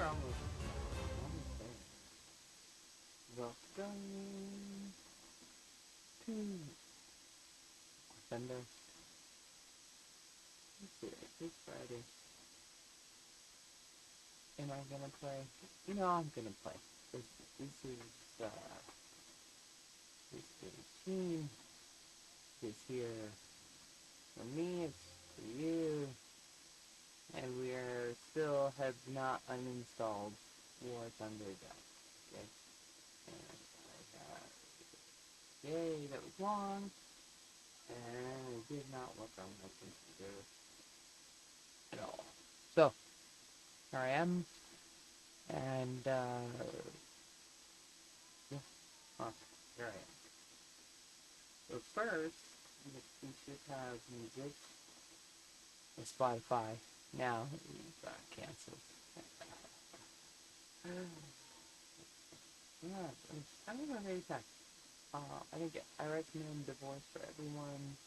almost there. Welcome to Thunder. Let's see, this Friday. Am I gonna play? You know, I'm gonna play. This is, this team is here for me, it's for you, and we are still have not uninstalled War Thunder Venmo. Okay? And yay, that was long, and it did not work on my computer at all. So, here I am, and, yeah, here I am. So first, we should have music and Spotify. Now, we've canceled. Yeah, it's kind of a very sad. I recommend Divorce for everyone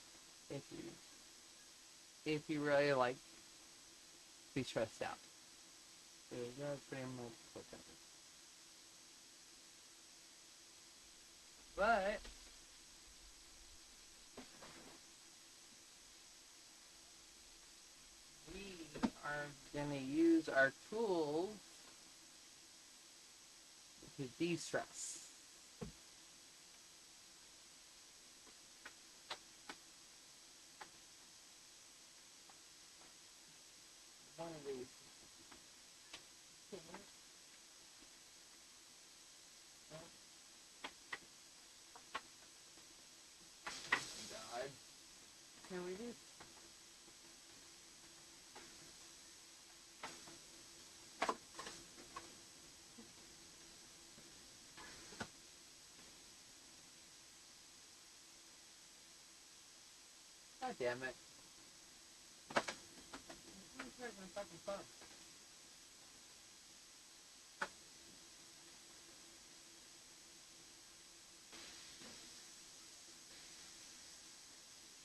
if you really like be stressed out. So that's pretty much what that is. But we are gonna use our tools to de-stress. One of these. God. Can we do? God damn it. Where's my fucking phone?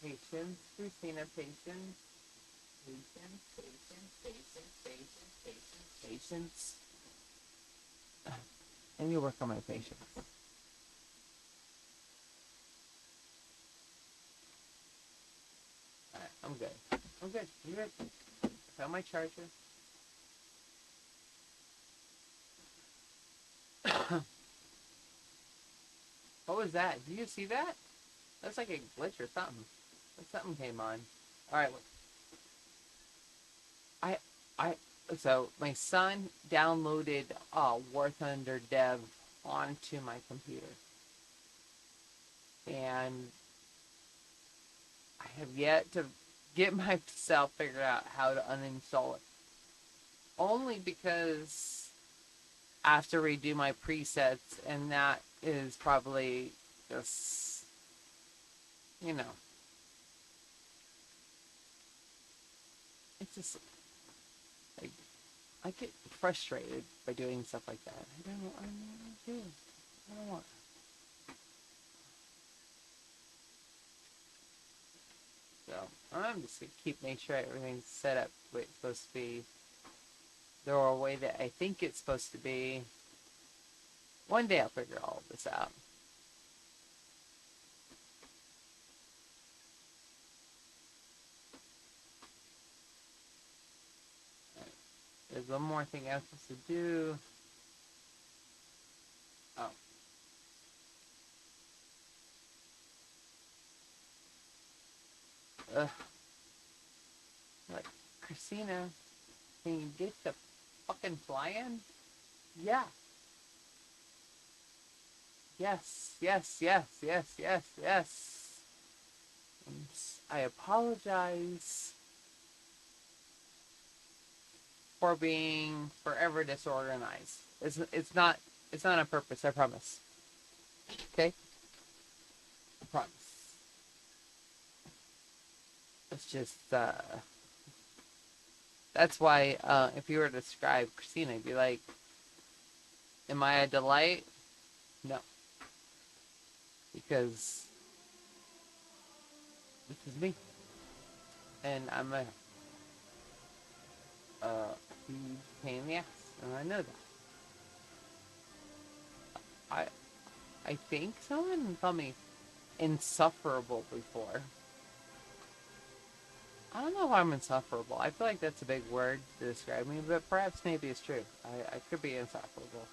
Patience, Christina, patience. Patience, patience, patience, patience, patience, patience. I need to work on my patience. Alright, I'm good. I'm good. You good? I found my charger. What was that? Did you see that? That's like a glitch or something. Something came on. Alright, I I so my son downloaded War Thunder Dev onto my computer. And I have yet to get myself figured out how to uninstall it. Only because I have to redo my presets, and that is probably just, you know, it's just like I get frustrated by doing stuff like that. I don't want to do it. I don't want. So I'm just gonna keep making sure everything's set up the way it's supposed to be, the way that I think it's supposed to be. One day I'll figure all of this out. There's one more thing I'm supposed to do. Oh. Ugh. Like, Christina, can you get the fucking fly-in? Yeah. Yes, yes, yes, yes, yes, yes. And I apologize for being forever disorganized. It's not on purpose, I promise. Okay? I promise. It's just that's why if you were to describe Christina, you'd be like, am I a delight? No. Because this is me. And I'm a huge pain in the ass. And I know that. I I think someone called me insufferable before. I don't know if I'm insufferable. I feel like that's a big word to describe me, but perhaps maybe it's true. I could be insufferable.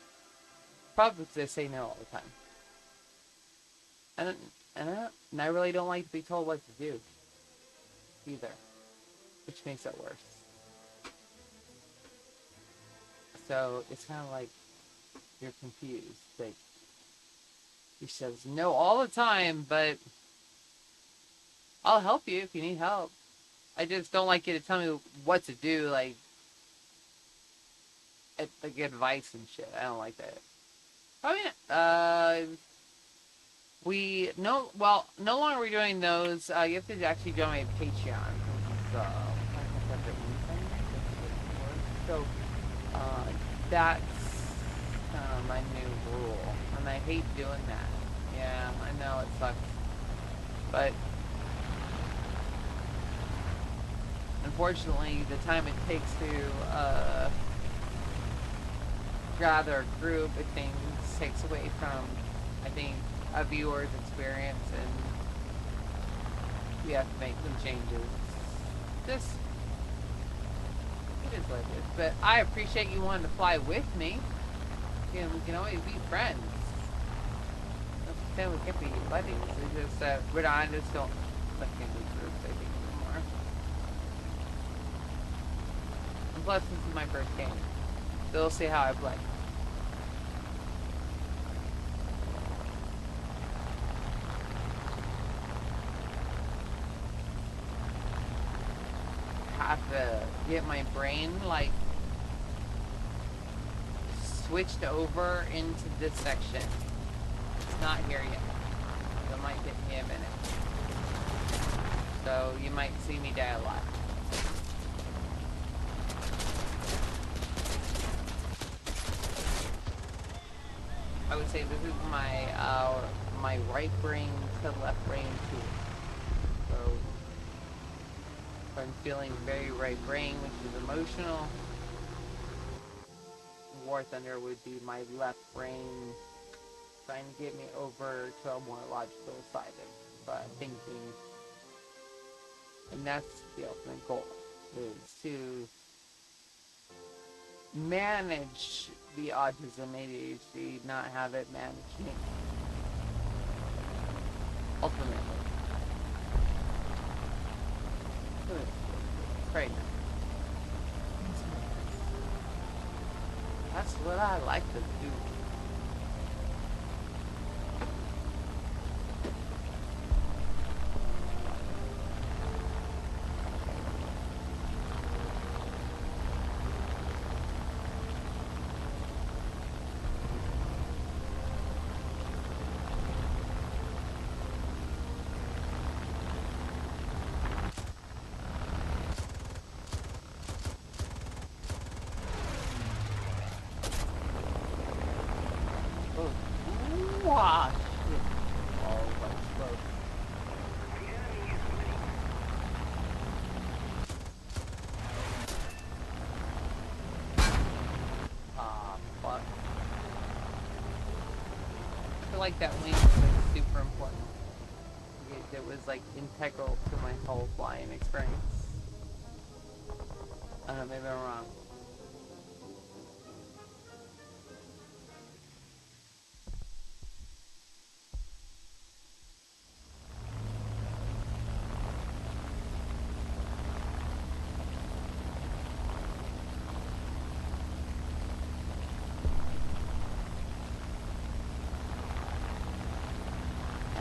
Probably because I say no all the time. And, and I really don't like to be told what to do either, which makes it worse. So it's kind of like you're confused. Like, he says no all the time, but I'll help you if you need help. I just don't like you to tell me what to do, like advice and shit. I don't like that. I mean, we no well no longer are we doing those. You have to actually join my Patreon. So that's my new rule, and I hate doing that. Yeah, I know it sucks, but unfortunately, the time it takes to gather a group of things takes away from, I think, a viewer's experience, and we have to make some changes. Just, it is what it is. But I appreciate you wanting to fly with me. You know, we can always be friends. Then we can be buddies. It's just that I just don't like in these groups, I think, anymore. And plus, this is my first game. So we'll see how I play. Have to get my brain, like, switched over into this section. It's not here yet. It might take me a minute. So you might see me die a lot. I would say this is my right brain to left brain tool. So if I'm feeling very right brain, which is emotional, War Thunder would be my left brain, trying to get me over to a more logical side of thinking. And that's the ultimate goal, is to manage the autism ADHD, not have it manage me. Ultimately. Right. That's what I like to do. Wow, shit. Oh, that's close. Ah, fuck. I feel like that wing was like super important. It was like integral to my whole flying experience. I don't know, maybe I'm wrong.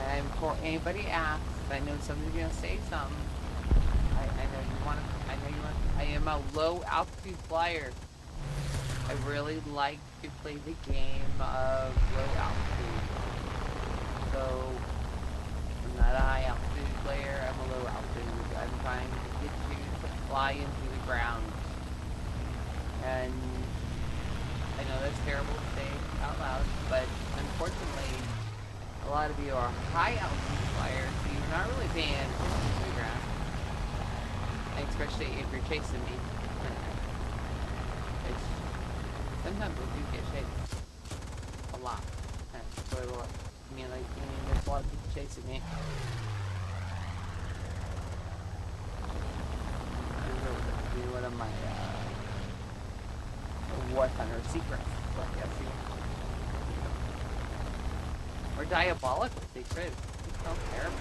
And before anybody asks, I know somebody's gonna say something. I know you want to. I know you want. I am a low altitude flyer. I really like to play the game of low altitude. So I'm not a high altitude player. I'm a low altitude. I'm trying to get you to fly into the ground. And I know that's terrible to say out loud, but unfortunately, a lot of you are high altitude flyers, so you're not really paying attention to the ground. Especially if you're chasing me. sometimes I do get chased. A lot. And quite a lot. I mean, like, there's a lot of people chasing me. Be one of my War Thunder secrets. So I guess or diabolical secrets. It sounds terrible.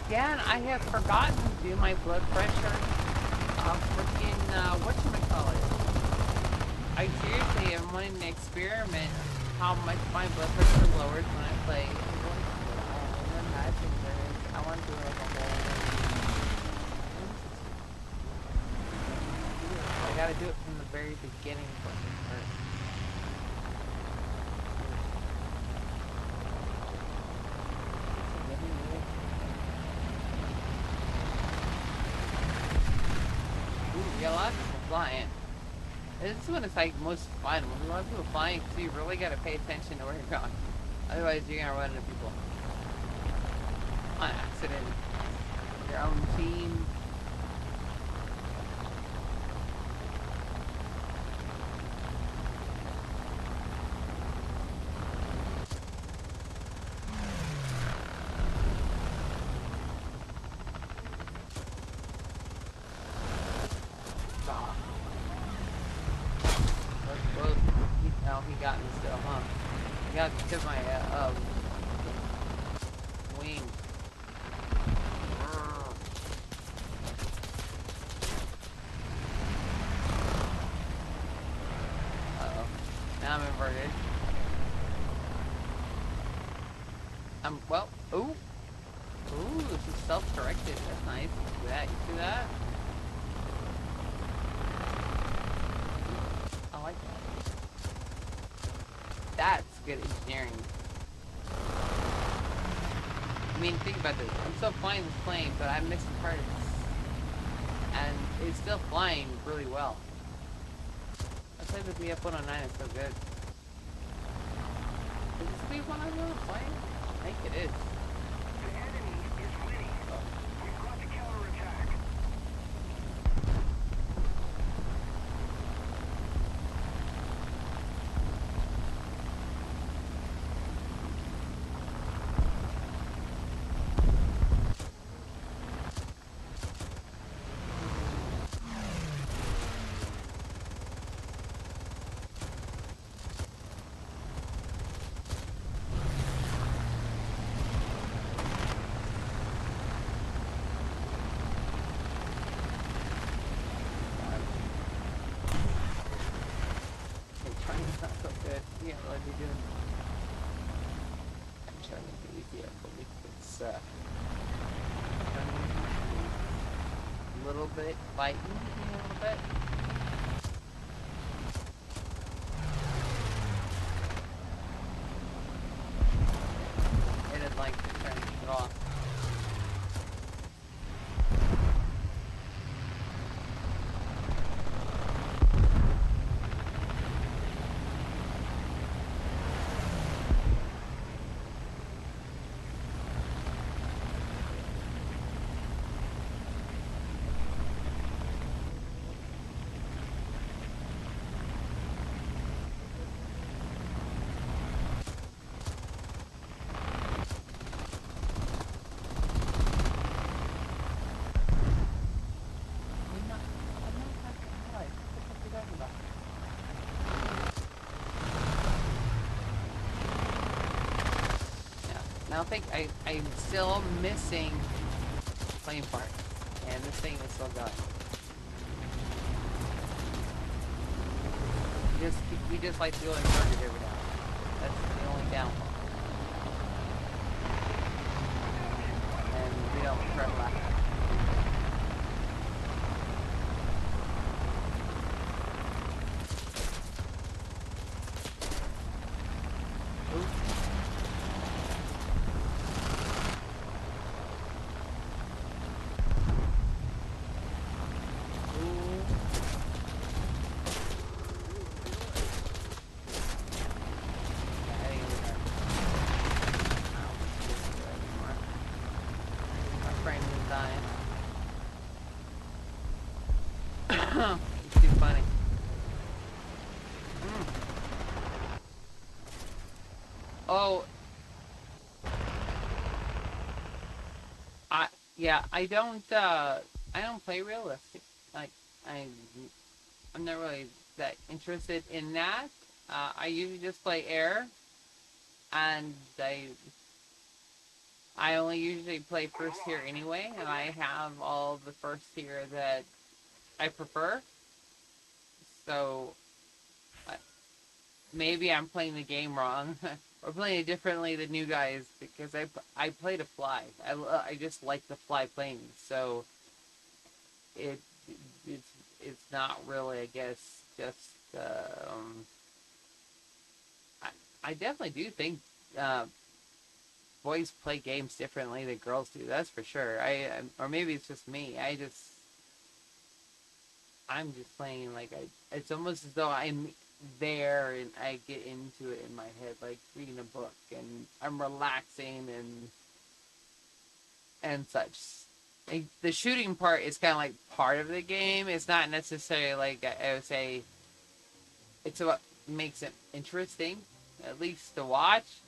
Again, I have forgotten to do my blood pressure. Freaking, whatchamacallit. I seriously am wanting to experiment how much my blood pressure lowers when I play. I want to do like a whole. I gotta do it from the very beginning first. Yeah, a lot of people flying. This is when it's like most fun. When a lot of people flying, so you really gotta pay attention to where you're going. Otherwise, you're gonna run into people on accident. Your own team. He got me still, huh? He got me to my, wing. Uh-oh. Now I'm inverted. Well, ooh! Ooh, this is self-corrected. That's nice. You see that? You see that? I like that. That's good engineering. I mean, think about this. I'm still flying this plane, but I'm missing parts. And it's still flying really well. That's why the BF-109 is so good. Is this B-109 plane? I think it is. The enemy is winning. We've got to counterattack. It's not so good. Yeah, what are they doing? I'm trying to make it easier, but it's a little bit fighting, a little bit. It is like trying to keep it off. Now I think I'm still missing plane parts, and this thing is still going. We just like to go inverted every now. That's the only downfall. And we don't turn left. It's too funny. Mm. Oh, I yeah, I don't play realistic. Like I I'm not really that interested in that. I usually just play air, and I only usually play first tier anyway, and I have all the first tier that I prefer. So maybe I'm playing the game wrong, or playing it differently than you guys because I play to fly. I just like the fly planes, so it it's it's not really, I guess, just I, I definitely do think uh, boys play games differently than girls do. That's for sure. Or maybe it's just me. I'm just playing like it's almost as though I'm there and I get into it in my head, like reading a book, and I'm relaxing and such. Like, the shooting part is kind of like part of the game. It's not necessarily like I would say it's what makes it interesting, at least to watch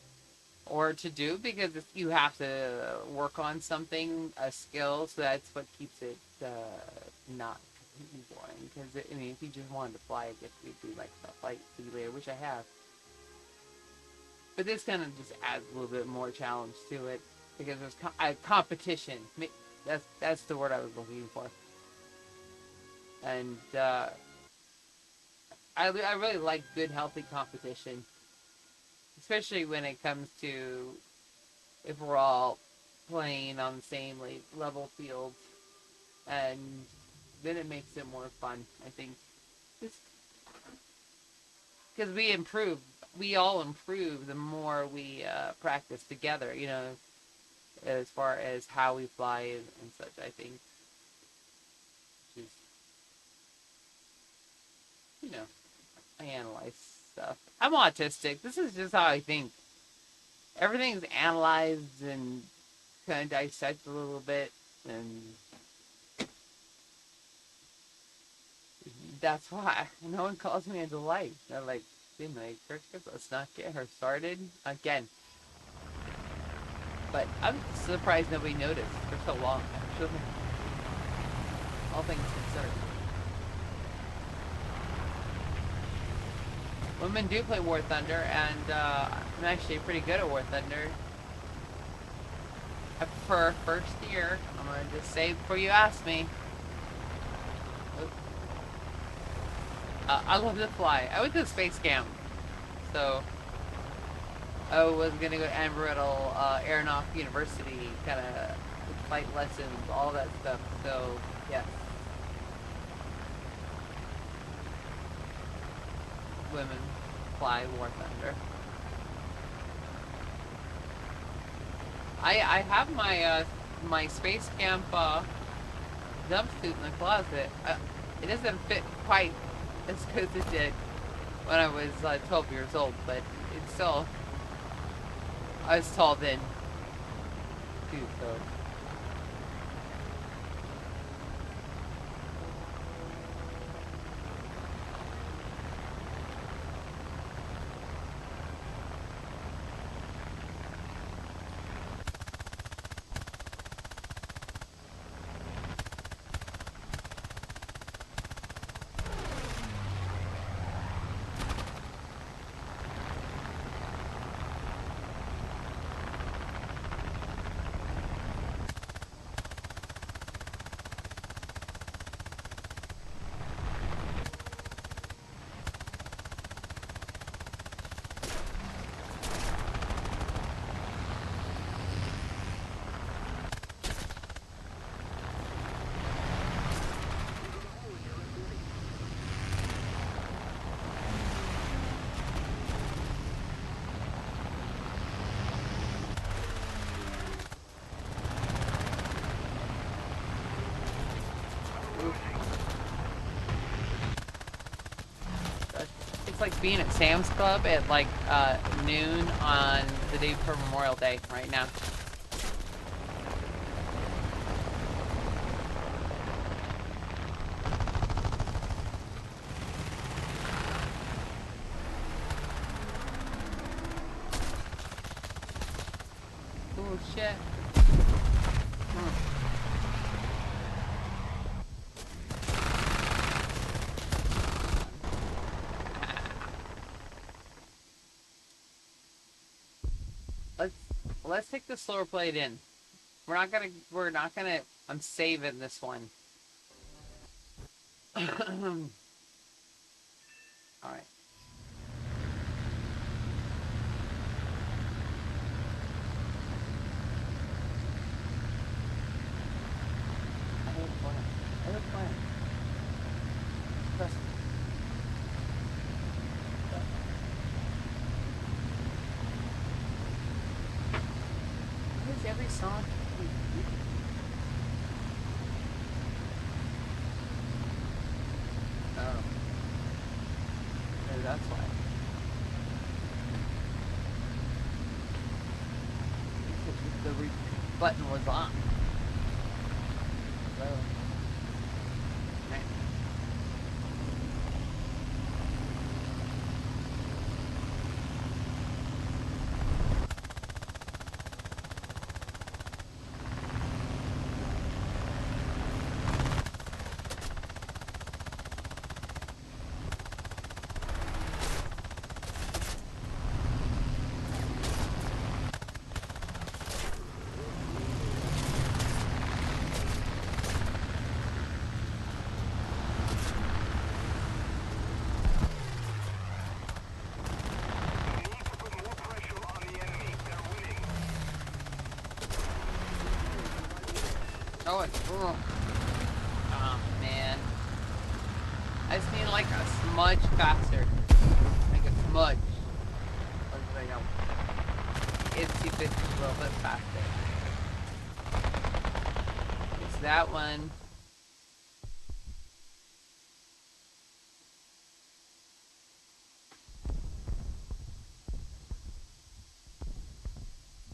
or to do, because you have to work on something, a skill, so that's what keeps it not completely boring. Because I mean, if you just wanted to fly, I guess we'd do like a flight simulator, which I have. But this kind of just adds a little bit more challenge to it because there's competition. That's the word I was looking for, and I really like good, healthy competition, especially when it comes to if we're all playing on the same level field, and then it makes it more fun. I think because we all improve the more we practice together. You know, as far as how we fly and such. I think, which is, you know, I analyze stuff. I'm autistic. This is just how I think. Everything's analyzed and kind of dissected a little bit, and that's why no one calls me a delight. They're like, "Seem like Kirkus, let's not get her started again." But I'm surprised nobody noticed for so long. Actually, all things considered, women do play War Thunder, and I'm actually pretty good at War Thunder. I prefer first year. I'm gonna just say before you ask me. I love to fly. I went to space camp, so I was gonna go to Amarillo Aeronautic University, kind of flight lessons, all that stuff. So yes, women fly War Thunder. I have my space camp jumpsuit in the closet. It doesn't fit quite as good as it did when I was 12 years old, but it's still I was tall then too. So it's like being at Sam's Club at like noon on the day before Memorial Day right now. yet? Let's let's take the slower plate in. We're not gonna I'm saving this one. Alright. I have a plan. I have a plan. Trust me. Why is every song? Oh. Maybe that's why. The button was on. So. Right. Oh, it's cool. Oh, man. I just need like a smudge faster. Like a smudge. Like a itsy bitsy a little bit faster. It's that one.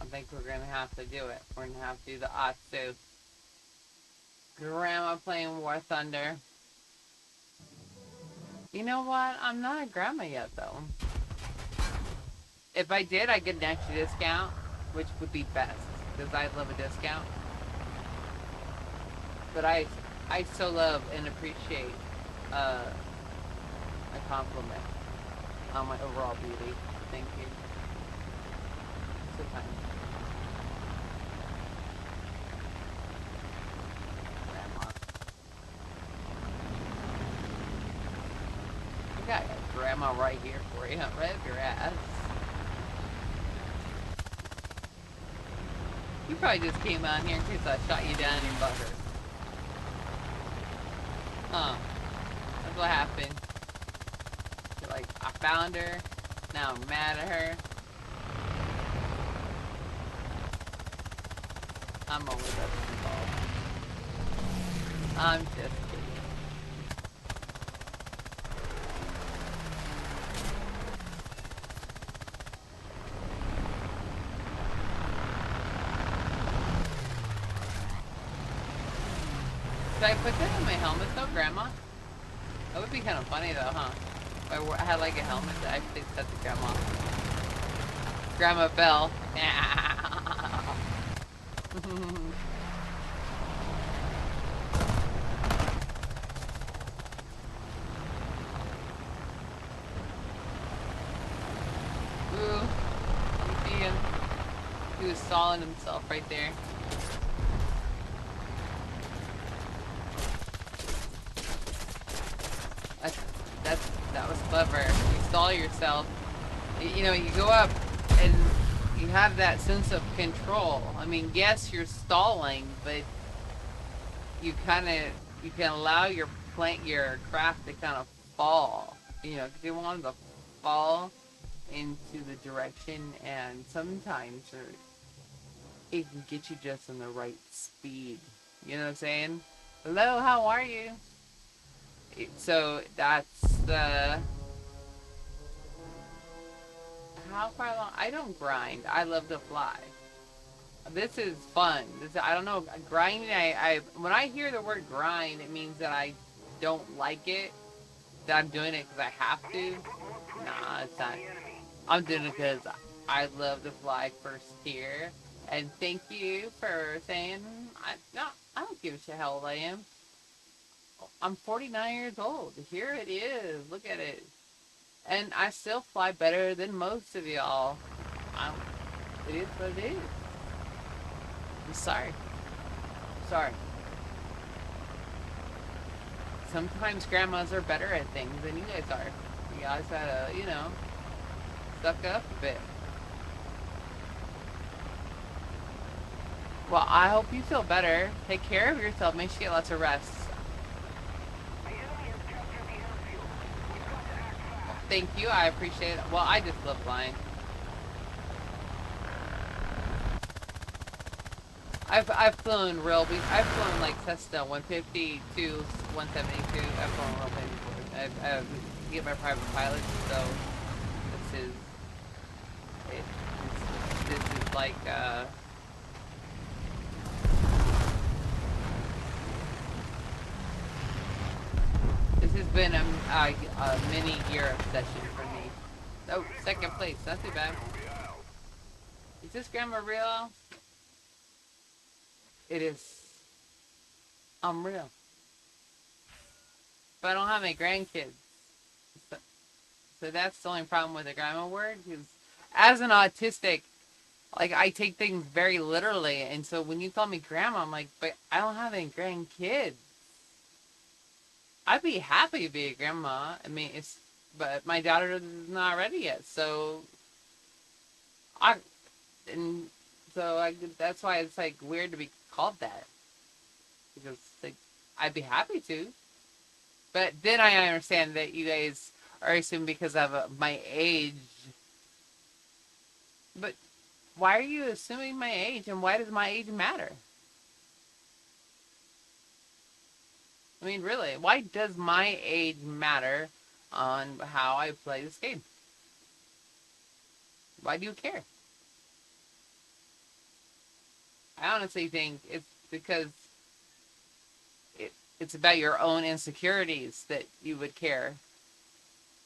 I think we're gonna have to do it. We're gonna have to do the Atsu. Grandma playing War Thunder. You know what? I'm not a grandma yet, though. If I did, I get an extra discount, which would be best, because I love a discount. But I so love and appreciate a compliment on my overall beauty. Thank you. So kind. Grandma. I got a grandma right here for you. Right up your ass. You probably just came out here in case I shot you down in your butthurt. Huh. That's what happened. You're like, I found her. Now I'm mad at her. I'm only messing involved. I'm just kidding. Should I put that in my helmet though, Grandma? That would be kind of funny though, huh? If I had like a helmet that actually said to Grandma. Grandma Belle. Ooh, you see him? He was sawing himself right there. That was clever. You stall yourself. You know, you go up and you have that sense of control. I mean, yes, you're stalling, but you can allow your craft to kind of fall. You know, because you want them to fall into the direction, and sometimes it can get you just in the right speed. You know what I'm saying? Hello, how are you? So that's the how far along? I don't grind. I love to fly. This is fun. I don't know grinding. I when I hear the word grind, it means that I don't like it. That I'm doing it because I have to. Nah, it's not. I'm doing it because I love to fly first tier, And thank you for saying, no, I don't give a shit how old I am. I'm 49 years old. Here it is. Look at it. And I still fly better than most of y'all. I'm, it is what it is. I'm sorry. Sorry. Sometimes grandmas are better at things than you guys are. You guys gotta, suck up a bit. Well, I hope you feel better. Take care of yourself. Make sure you get lots of rest. The enemy has captured the airfield. We've got to act fast. Thank you. I appreciate it. Well, I just love flying. I've flown I've flown like Cessna 152, 172. I've flown real planes before. I've get my private pilot, so this is it. This is like this has been a mini year obsession for me. Oh, second place. Not too bad. Is this grandma real? It is unreal. But I don't have any grandkids. So, so that's the only problem with the grandma word. Because as an autistic, like I take things very literally, and so when you call me grandma, I'm like, but I don't have any grandkids. I'd be happy to be a grandma. I mean, but my daughter is not ready yet, so I and that's why it's like weird to be called that because like I'd be happy to, but then I understand that you guys are assuming because of my age. But why are you assuming my age, and why does my age matter? I mean, really, why does my age matter on how I play this game? Why do you care? I honestly think it's because it's about your own insecurities that you would care.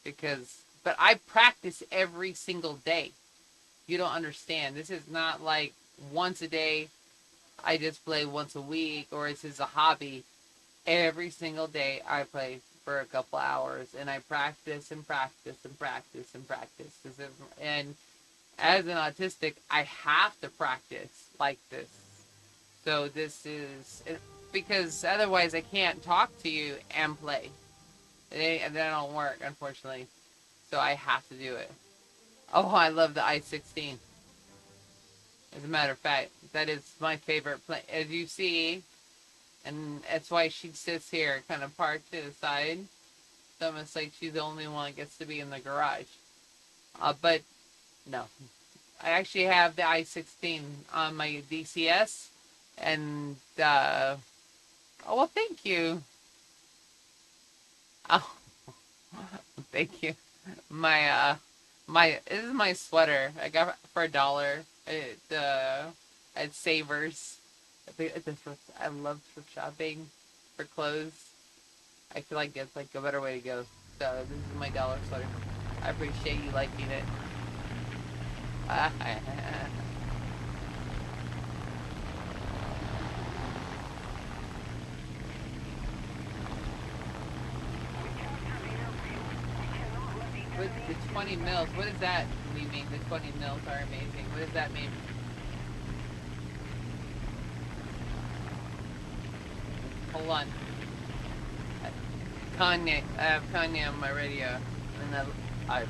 But I practice every single day. You don't understand. This is not like once a day. I just play once a week, or it's just a hobby. Every single day I play for a couple hours, and I practice and practice and practice and practice. And as an autistic, I have to practice like this. So this is because otherwise I can't talk to you and play. And that don't work, unfortunately. So I have to do it. Oh, I love the I-16. As a matter of fact, that is my favorite plane. As you see, and that's why she sits here, kind of parked to the side. It's almost like she's the only one that gets to be in the garage. But no, I actually have the I-16 on my DCS, and oh well, thank you. Oh, thank you. My this is my sweater. I got it for $1. At Savers. I love thrift shopping for clothes. I feel like it's like a better way to go. So this is my dollar sweater. I appreciate you liking it. With the 20 mils, what does that mean? The 20 mils are amazing. What does that mean? Hold on. Kanye. I have Kanye on my radio, and I love Kanye.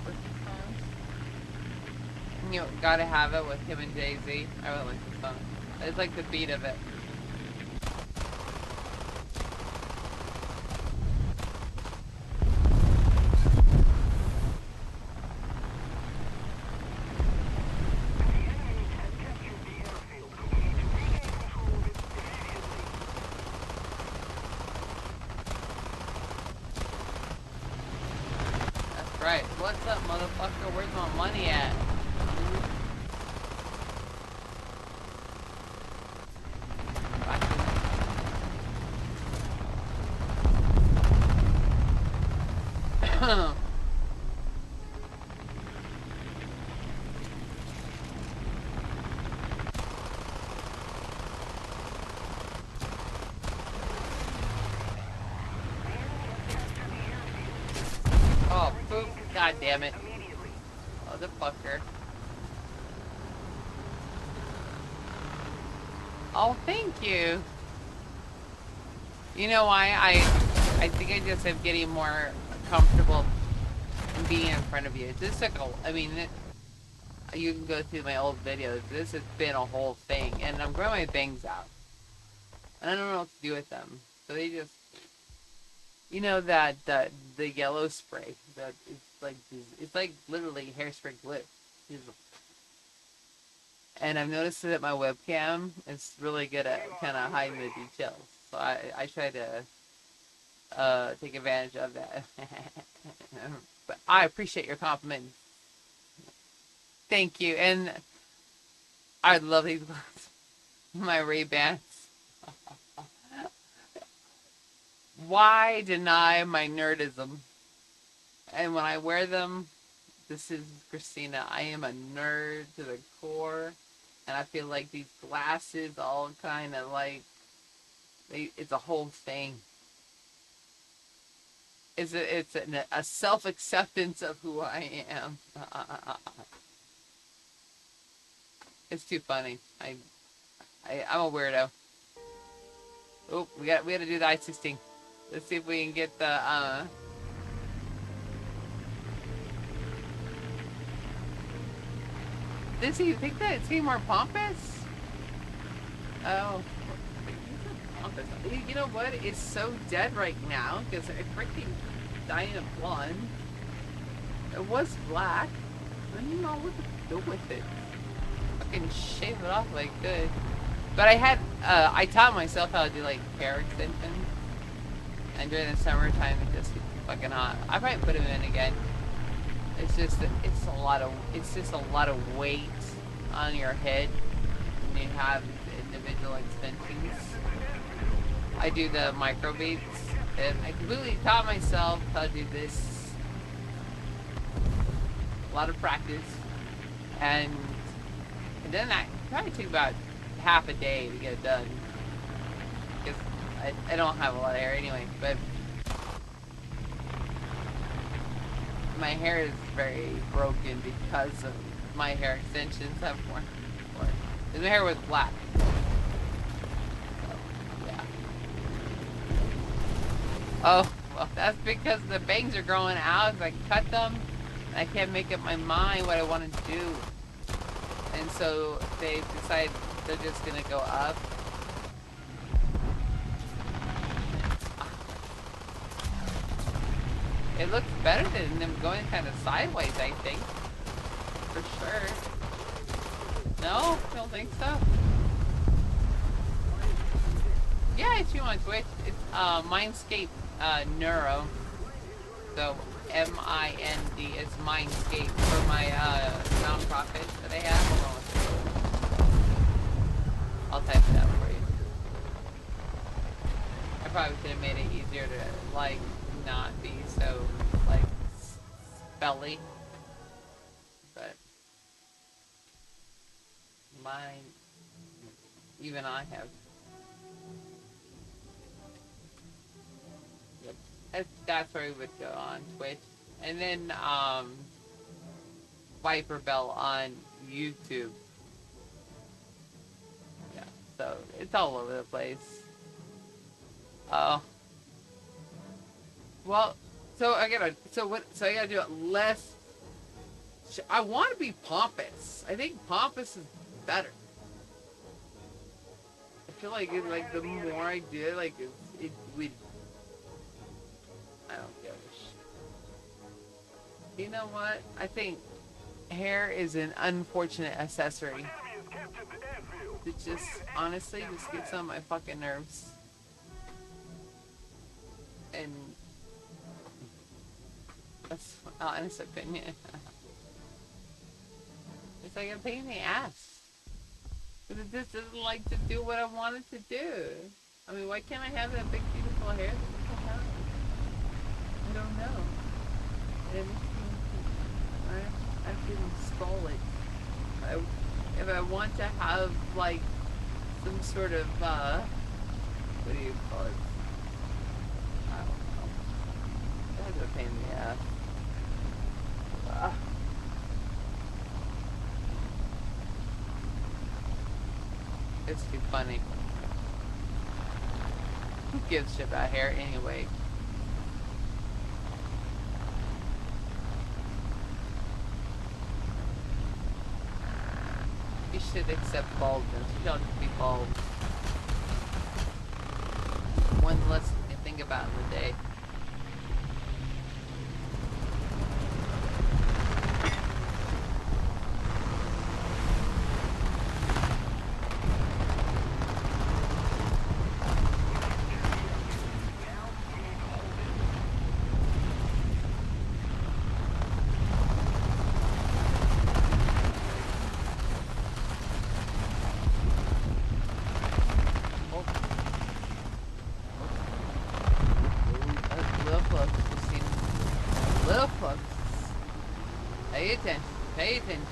What's the song? You gotta have it with him and Jay-Z. I really like the song. It's like the beat of it. That's right. What's up, motherfucker? Where's my money at? God damn it. Immediately. Motherfucker. Oh, thank you. You know why? I think I just am getting more comfortable being in front of you. This took a, I mean, you can go through my old videos. This has been a whole thing. And I'm growing my bangs out. And I don't know what to do with them. So they just, you know that the yellow spray that it's like literally hairspray glue. And I've noticed that my webcam is really good at kind of hiding the details. So I try to take advantage of that. But I appreciate your compliment. Thank you. And I love these glasses. My Ray-Bans. Why deny my nerdism? And when I wear them, this is Christina. I am a nerd to the core. And I feel like these glasses all kind of like, it's a whole thing. It's a self acceptance of who I am. It's too funny. I'm a weirdo. Oh, we got to do the I-16. Let's see if we can get the Does he think that it's getting more pompous? Oh, pompous. You know what? It's so dead right now because I freaking dying of blonde. It was black. I don't know what to do with it. Fucking shave it off like good. But I taught myself how to do like hair extensions. And during the summertime, it just gets fucking hot. I probably put them in again. It's just a lot of weight on your head when you have individual extensions. I do the micro beats, and I completely taught myself how to do this. A lot of practice, and then I probably took about half a day to get it done because I don't have a lot of hair anyway. But my hair is very broken because of my hair extensions have more. Because my hair was black. So, yeah. Oh, well, that's because the bangs are growing out. I cut them, and I can't make up my mind what I want to do. And so they decide they're just gonna go up. It looks better than them going kind of sideways, I think. For sure. No? Don't think so? Yeah, it's you on Twitch. It's Mindscape Neuro. So M-I-N-D is Mindscape for my nonprofit that I have. Hold on one second. I'll type it out for you. I probably could have made it easier to like not be so like spelly. But mine, even I have. Yep. That's where we would go on Twitch. And then Viperbelle on YouTube. Yeah, so it's all over the place. Oh. Well, so I gotta do it less. I want to be pompous. I think pompous is better. I feel like the more I do it, like it would. I don't give a shit. You know what? I think hair is an unfortunate accessory. It just honestly just gets on my fucking nerves. And that's my honest opinion. It's like a pain in the ass. Because it just doesn't like to do what I want it to do. I mean, why can't I have that big, beautiful hair that I have? I don't know. And I'm feeling scarlet. If I want to have, like, some sort of, what do you call it? I don't know. That's a pain in the ass. It's too funny. Who gives a shit about hair anyway? You should accept baldness. You don't have to be bald. One less thing to think about in the day. Pay attention. Pay attention.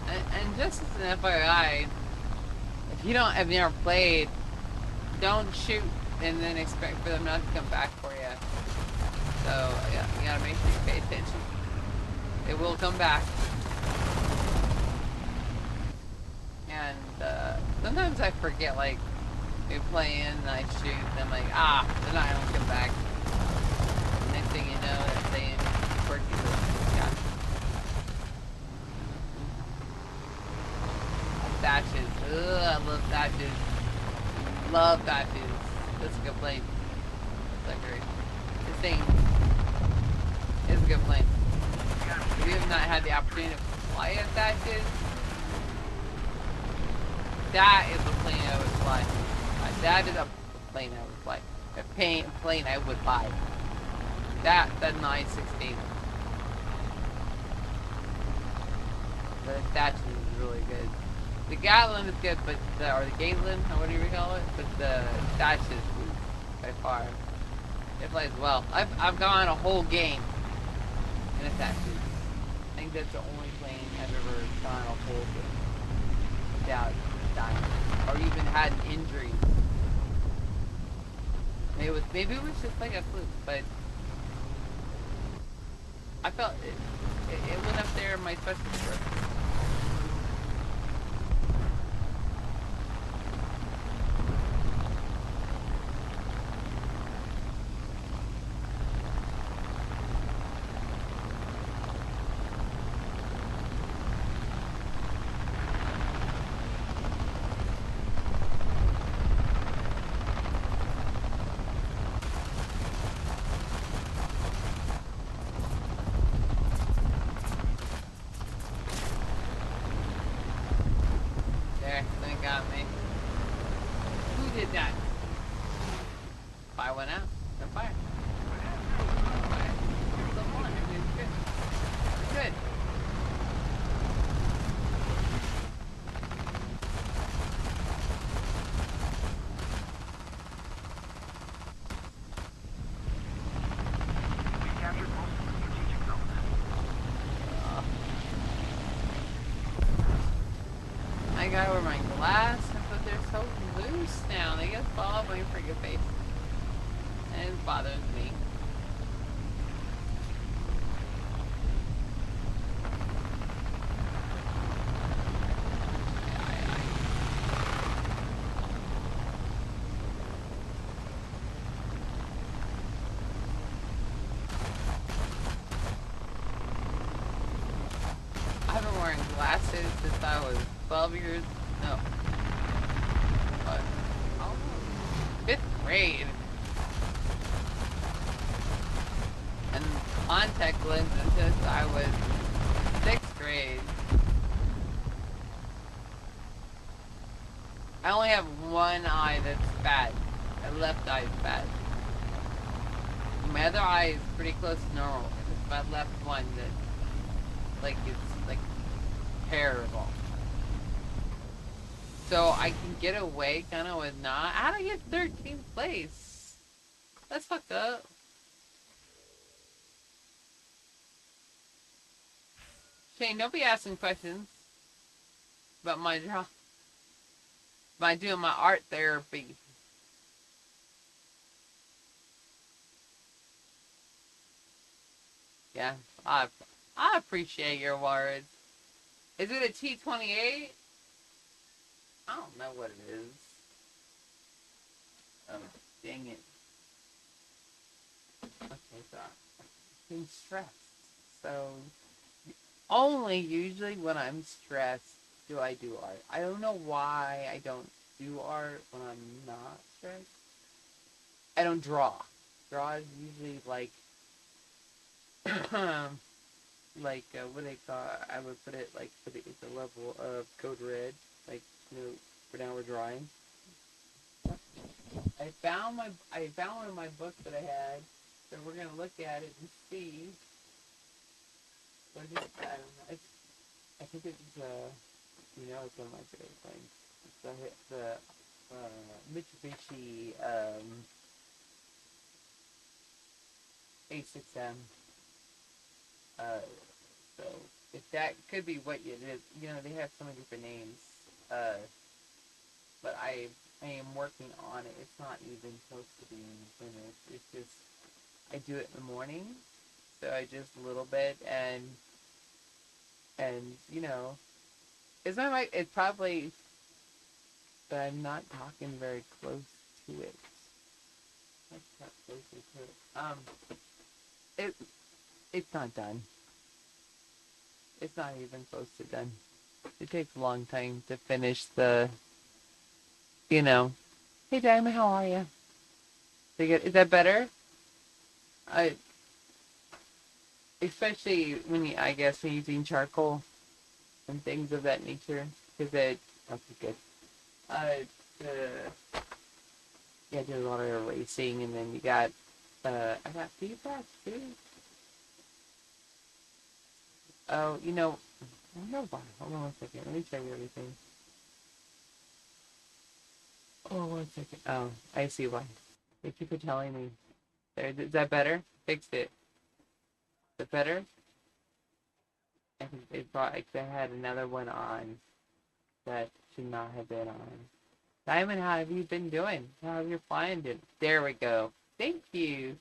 And just as an FYI, if you don't have never played, don't shoot and then expect for them not to come back for you. So yeah, you gotta make sure you pay attention. It will come back. And sometimes I forget, like, we play in and I shoot and I'm like, they're not gonna come back. Next thing you know, that saying quirky little got thatches. Ugh, I love thatches. Love thatches. That's a good plane. That's like great. This thing is a good plane. If you have not had the opportunity to fly a thatches, that is a plane I would fly. That is a plane I would fly. A plane I would buy. That 916. The thatches is really good. The Gatlin is good, but or the Gatlin, or whatever you call it, but the Thatches is by far. It plays well. I've gone a whole game in a Thatches. I think that's the only plane I've ever gone a whole game without dying, or even had an injury. Maybe it was just like a fluke, but I felt it went up there in my specialty group. Got me. Who did that? Fire went out. No fire. Fire. Still on. Everything's good. Good. I gotta wear my glass, but they're so loose now. They just fall off my freaking face. And it bothers me. I've been wearing glasses since I was 12 years, no, what, 5th grade. contact lenses since I was 6th grade. I only have one eye that's bad. My left eye is bad. My other eye is pretty close to normal. It's my left one that, like, it's like terrible. So I can get away kind of with not. How do I get 13th place? That's fucked up. Shane, don't be asking questions about my draw. By doing my art therapy. Yeah, I I appreciate your words. Is it a T28? I don't know what it is. Oh, dang it. Okay, so I'm stressed. So only usually when I'm stressed do I do art. I don't know why I don't do art when I'm not stressed. I don't draw. Draw is usually like what they call. I would put it like for the level of code red, like for downward drawing. I found one of my books that I had, so we're gonna look at it and see what it is. I don't know. I think it's it's one of my favorite things. It's the Mitsubishi A6M. Uh, so if that could be what it is, they have so many different names. Uh, but I am working on it. It's not even close to being finished. It's just I do it in the morning, so I just a little bit and it's not like it's probably, but I'm not talking very close to it. Let's talk closer to it. It it's not done. It's not even close to done. It takes a long time to finish the, you know. Hey, Diamond, how are you? Is that better? I Especially when I guess when using charcoal and things of that nature, because it okay good. Uh, yeah, do a lot of erasing, and then you got I got feedback too. Oh, I don't know why. Hold on 1 second. Let me check everything. Oh, 1 second. Oh, I see why. Thank you for telling me. There, is that better? Fixed it. Is it better? I think I had another one on that should not have been on. Diamond, how have you been doing? How have your flying been? There we go. Thank you.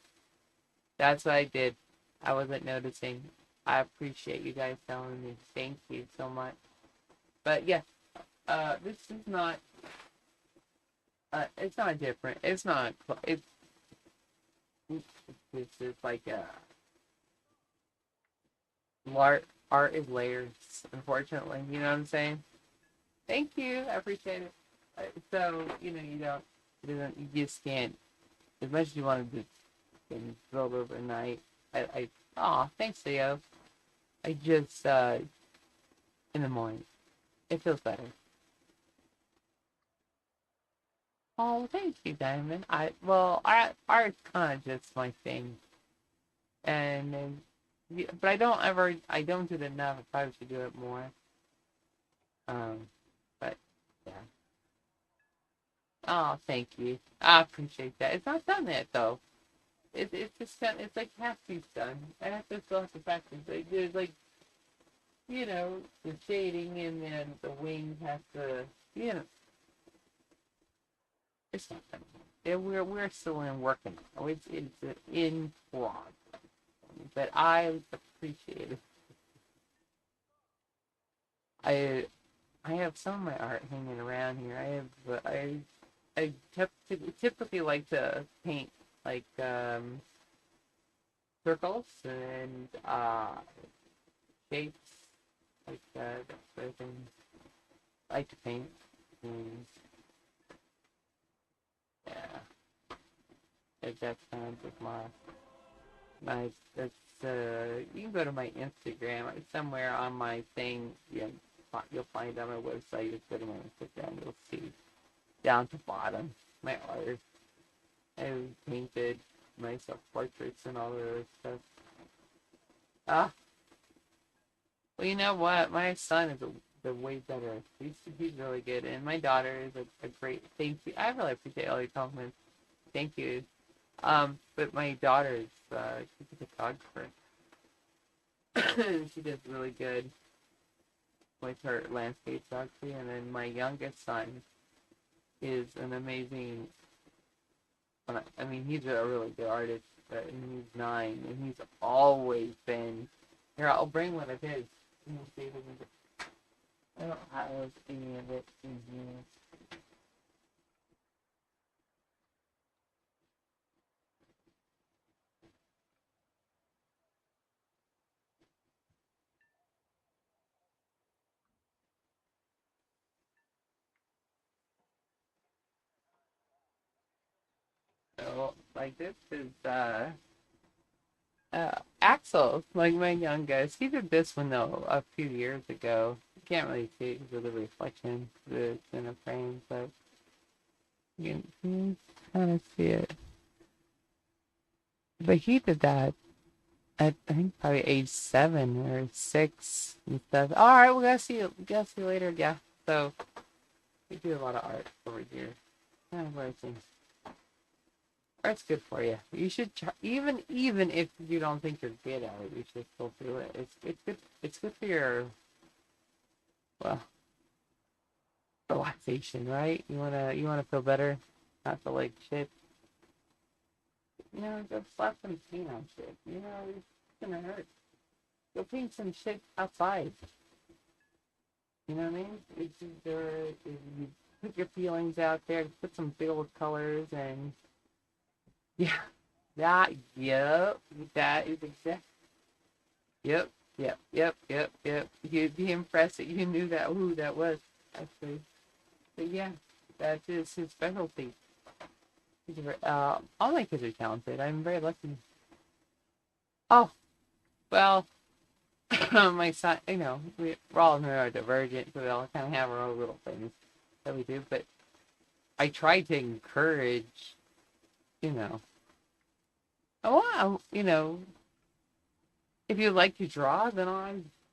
That's what I did. I wasn't noticing. I appreciate you guys telling me. Thank you so much. But yeah, this is not. It's not different. It's not. It's just like art is layers. Unfortunately, you know what I'm saying. Thank you. I appreciate it. So you don't. It doesn't. You just can't. As much as you want to do things build overnight. Thanks, Theo. I just in the morning. It feels better. Oh, thank you, Diamond. Art's kind of just my thing, and yeah, but I don't do it enough. I probably should do it more. But yeah. Oh, thank you. I appreciate that. It's not done yet though. It's just done. It's like half piece done. I have to still have to practice. Like, there's like the shading and then the wings have to you know it's not done. Yeah, we're still in working. Oh, it's in progress. But I appreciate it. I I have some of my art hanging around here. I typically like to paint like circles and shapes like that sort of thing. I like to paint. And yeah, that's kind of just my that's you can go to my Instagram. It's somewhere on my thing. You'll find it on my website. Just go to my Instagram. You'll see down to bottom my art. I painted my self portraits and all the other stuff. Ah, well, you know what? My son is a way better. He's really good, and my daughter is a great. Thank you. I really appreciate all your compliments. Thank you. But my daughter is she's a photographer. She does really good with her landscape photography, and then my youngest son is an amazing. I mean, he's a really good artist, and he's 9, and he's always been. Here, I'll bring one of his. Let me see if I don't have any of it in here. So, like, this is Axel, like my youngest. He did this one though a few years ago. You can't really see it because of the reflection that's in a frame, but you can kind of see it. But he did that at I think probably age 7 or 6 and stuff. All right, we gotta see you. We gotta see you later. Yeah. So we do a lot of art over here. Yeah, art's good for you. You should try, even if you don't think you're good at it, you should still do it. It's good. It's good for your well relaxation, right? You wanna feel better, not feel like shit. Go slap some paint on shit. It's gonna hurt. Go paint some shit outside. You know what I mean? It's just, you put your feelings out there. Put some filled colors and yeah, yep, that is exact. Yep, yep. You'd be impressed that you knew that who that was actually. But yeah, that is his specialty. All my kids are talented. I'm very lucky. Oh, well, my son, we're all neurodivergent, so we all kind of have our own little things that we do. But I try to encourage, you know, if you like to draw, then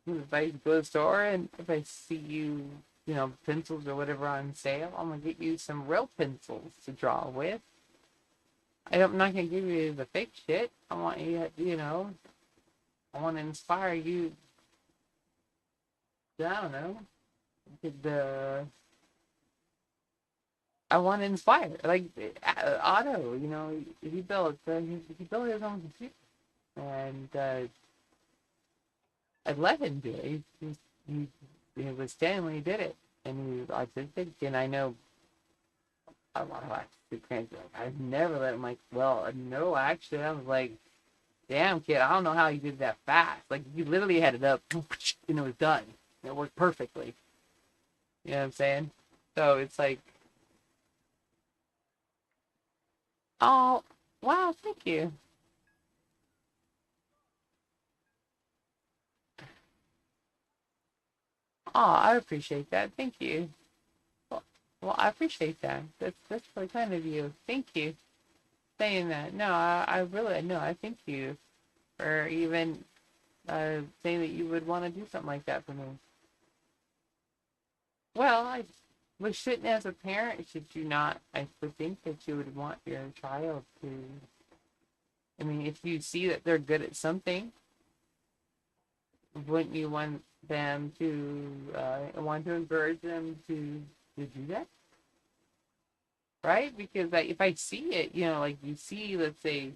if I go to the store and if I see pencils or whatever on sale, I'm gonna get you some real pencils to draw with. I'm not gonna give you the fake shit. I want I want to inspire you. I don't know. The I want to inspire, like Otto. He built his own computer, and I let him do it. He was Stanley did it, and he was autistic, and I know a lot of autistic parents. Like, I've never let him no, actually, I was like, damn kid, I don't know how you did that fast. Like you literally had it up, and it was done. It worked perfectly. You know what I'm saying? So it's like, oh, wow, thank you. Oh, I appreciate that. Thank you. Well, I appreciate that. That's really kind of you. Thank you saying that. No, I really no. I thank you for even saying that you would want to do something like that for me. Well, but shouldn't as a parent should you not? I would think that you would want your child to. I mean, if you see that they're good at something, wouldn't you want them to want to encourage them to do that? Right? Because if I see it, like you see, let's say,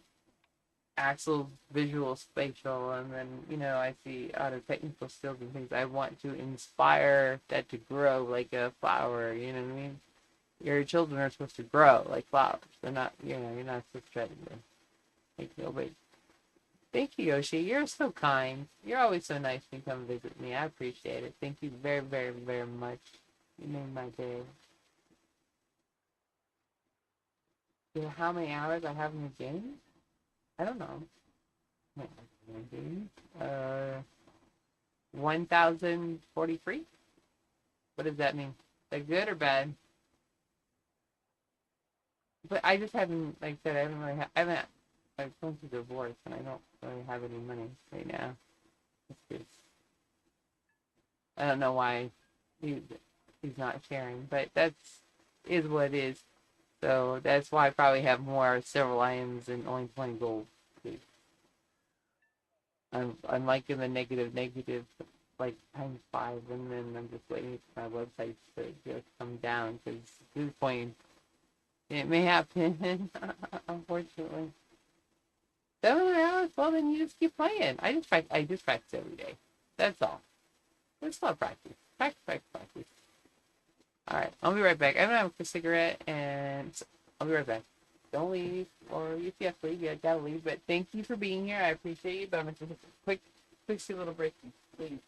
Axel's visual spatial, and then, I see other technical skills and things, I want to inspire that to grow like a flower, you know what I mean? Your children are supposed to grow like flowers. They're not, you're not supposed to try to make but thank you, Yoshi. You're so kind. You're always so nice when you come visit me. I appreciate it. Thank you very, very, very much. You made my day. You know how many hours I have in the game? I don't know. Uh, 1,043. What does that mean? Is that good or bad? But I just haven't, like I said, I haven't really, I haven't, I'm going through divorce and I don't really have any money right now. It's just, I don't know why he, he's not sharing, but that's is what it is. So that's why I probably have more silver lions and only 20 gold. I'm like in the negative, like times five, and then I'm just waiting for my website to just come down because at this point it may happen. Unfortunately, 7 hours. Well, then you just keep playing. I just practice every day. That's all. It's not practice. Practice, practice, practice. All right, I'll be right back. I'm gonna have a cigarette, and I'll be right back. Don't leave, or if you have to leave, you gotta leave. But thank you for being here. I appreciate you. But I'm gonna take a quick, little break, please.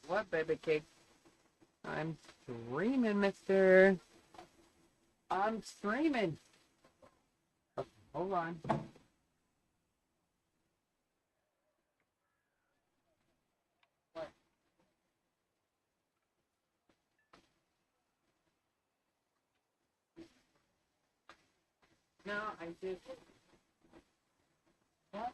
What, baby cake? I'm streaming, mister. I'm streaming. Oh, hold on. What? No, I just. What?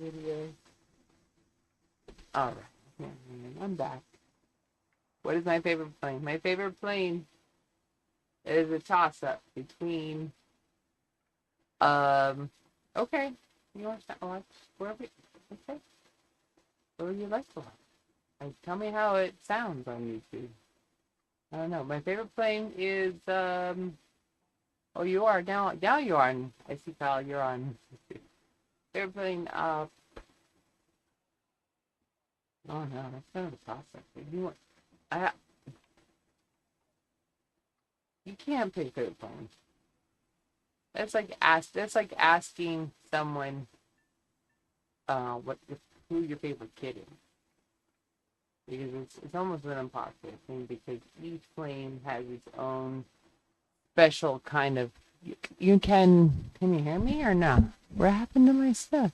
video. Alright, I'm back. What is my favorite plane? My favorite plane is a toss-up between, um, okay, you want to watch, wherever, okay, what would you like to watch? Like, tell me how it sounds on YouTube. I don't know. My favorite plane is, oh, you are, now you are on, I see, Kyle, you're on, favorite plane, oh no, that's kind of a toss-up. You want, I, you can't pick favorite plane. That's like asking someone what who your favorite kid is, because it's almost an impossible thing, because each plane has its own special kind of. You can you hear me or not? What happened to my stuff?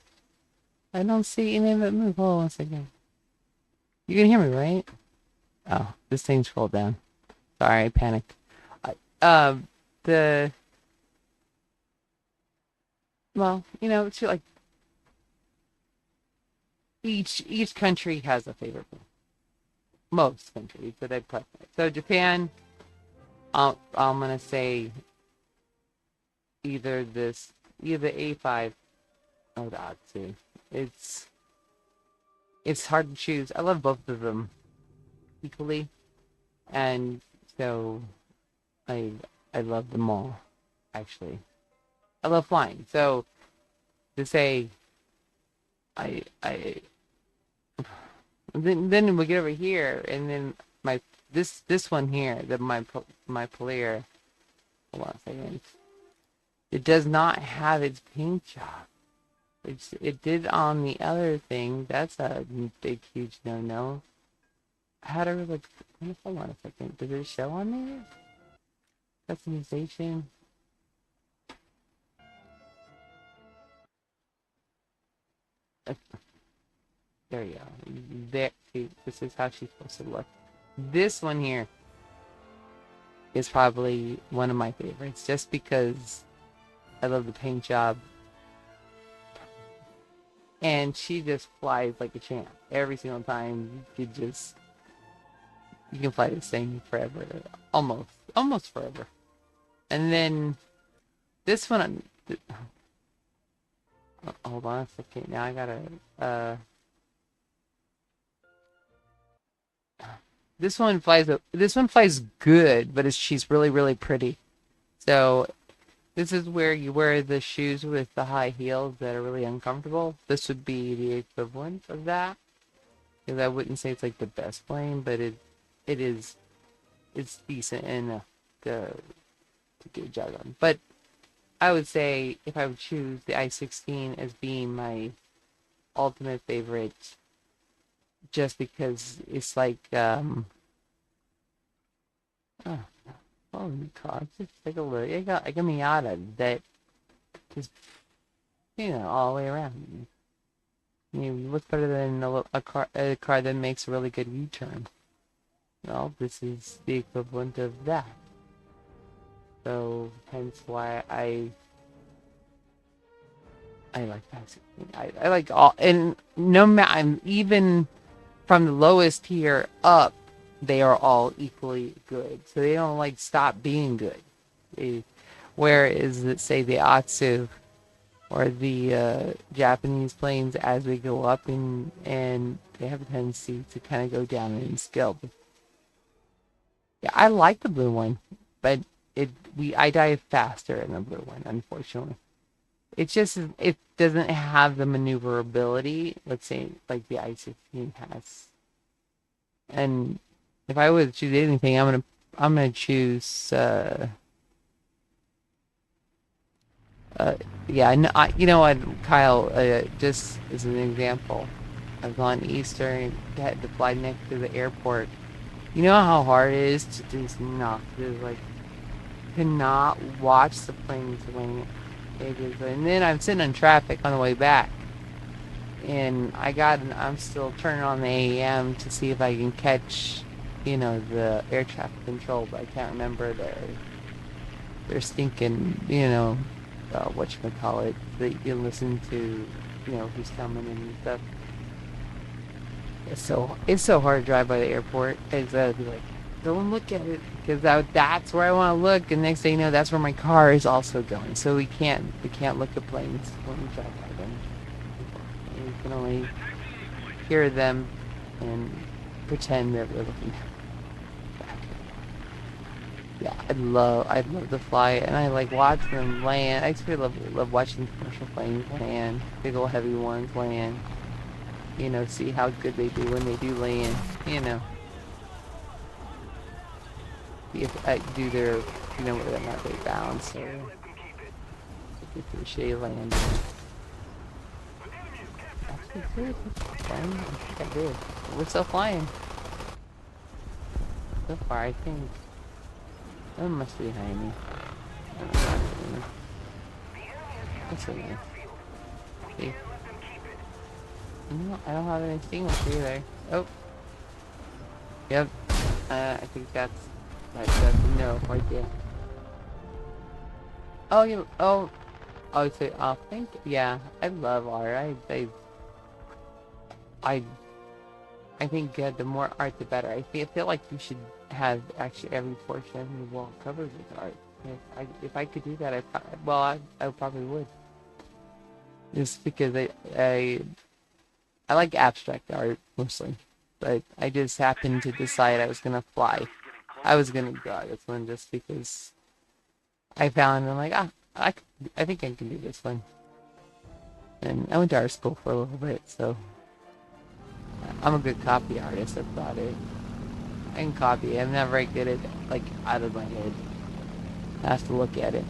I don't see any of it move. Hold on one second. You can hear me, right? Oh, this thing scrolled down. Sorry, I panicked. The well, it's like each country has a favorite plane. Most countries that I play. So Japan, I'm gonna say either A5 or the Otsu. It's it's hard to choose. I love both of them equally, and so I I love them all. Actually, I love flying. So to say I then we get over here, and then my this one here, my Polar. Hold on a second. It does not have its paint job. It did on the other thing. That's a big, huge no-no. How to like? Hold on a second. Does it show on there? Customization. Uh, There you go. There. See, this is how she's supposed to look. This one here is probably one of my favorites, just because I love the paint job, and she just flies like a champ every single time. You can fly this thing forever, almost forever. And then this one, hold on a second. Now I gotta. This one flies. This one flies good, but she's really, really pretty. So this is where you wear the shoes with the high heels that are really uncomfortable. This would be the equivalent of that. Because I wouldn't say it's like the best plane, but it is. It's decent enough to do a job on. But I would say, if I would choose the I-16 as being my ultimate favorite, just because it's like, oh, holy cow, just take a look. I got a Miata that is, all the way around. You look better than a car that makes a really good U-turn. Well, this is the equivalent of that. So hence why I like that. I like all, and no matter, even from the lowest tier up, they are all equally good. So they don't like stop being good. Whereas, let's say the Atsu or the Japanese planes, as we go up, and they have a tendency to kind of go down in skill. Yeah, I like the blue one, but I die faster in the blue one, unfortunately. It doesn't have the maneuverability, let's say, like the I-16 has. And if I would choose anything, I'm gonna choose yeah, no, you know what, Kyle, just as an example, I was on Eastern, had to fly next to the airport. You know how hard it is to just not, like, to not watch the planes wing. It is, and then I'm sitting in traffic on the way back, and I'm still turning on the AEM to see if I can catch, the air traffic control, but I can't remember their stinking, whatchamacallit, that you listen to who's coming and stuff. It's so hard to drive by the airport. It's be like, don't look at it because that's where I want to look. And next thing you know, that's where my car is also going. So we can't look at planes when we drive by them. We can only hear them and pretend that we're looking back. Yeah, I'd love to fly, and I like watching them land. I actually love watching commercial planes land, big old heavy ones land. See how good they do when they do land. You know, if I do their, whether or not they bounce or if they shade land. Actually, did flying? I think I did. We're still flying so far. I think that must be behind me. What's in there? See? No, I don't have any extinguisher either. Oh. Yep. I think that's no right there. Oh, you. Oh, so, thank you. Yeah, I love art. I, I think the more art, the better. I feel like you should have actually every portion of the wall covered with art. If I could do that, I probably would. Just because I like abstract art mostly, but I just happened to decide I was gonna fly. I was gonna draw this one just because I found I'm like I think I can do this one. And I went to art school for a little bit, so I'm a good copy artist about it. I can copy. I'm not very good at like out of my head. I have to look at it.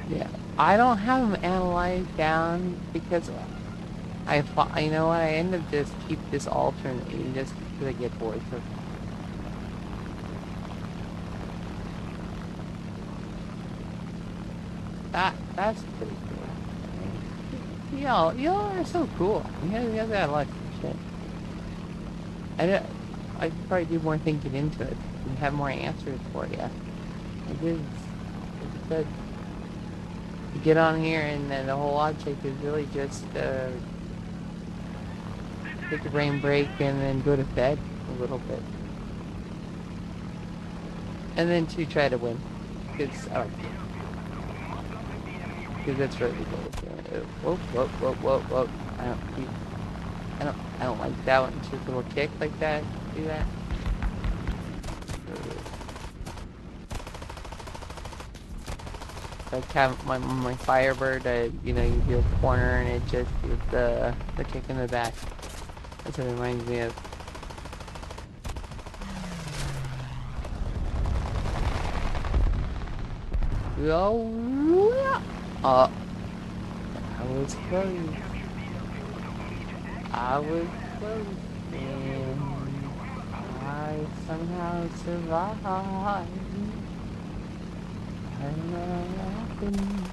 Yeah, I don't have them analyzed down because you know what? I end up just keep this alternating just because I get bored. So that's pretty cool. Y'all are so cool. You guys got a lot of shit. I could probably do more thinking into it and have more answers for you. It is. It's good. You get on here and then the whole object is really just take a brain break and then go to bed a little bit. And then to try to win. Because I like it. Because that's really the goal. Whoa. I don't like that one. Just a little kick like that. Do that. Like have my Firebird, you do a corner and it just is the kick in the back. That's what it reminds me of. Oh, I was close. I was close. And I somehow survived. I don't know what happened.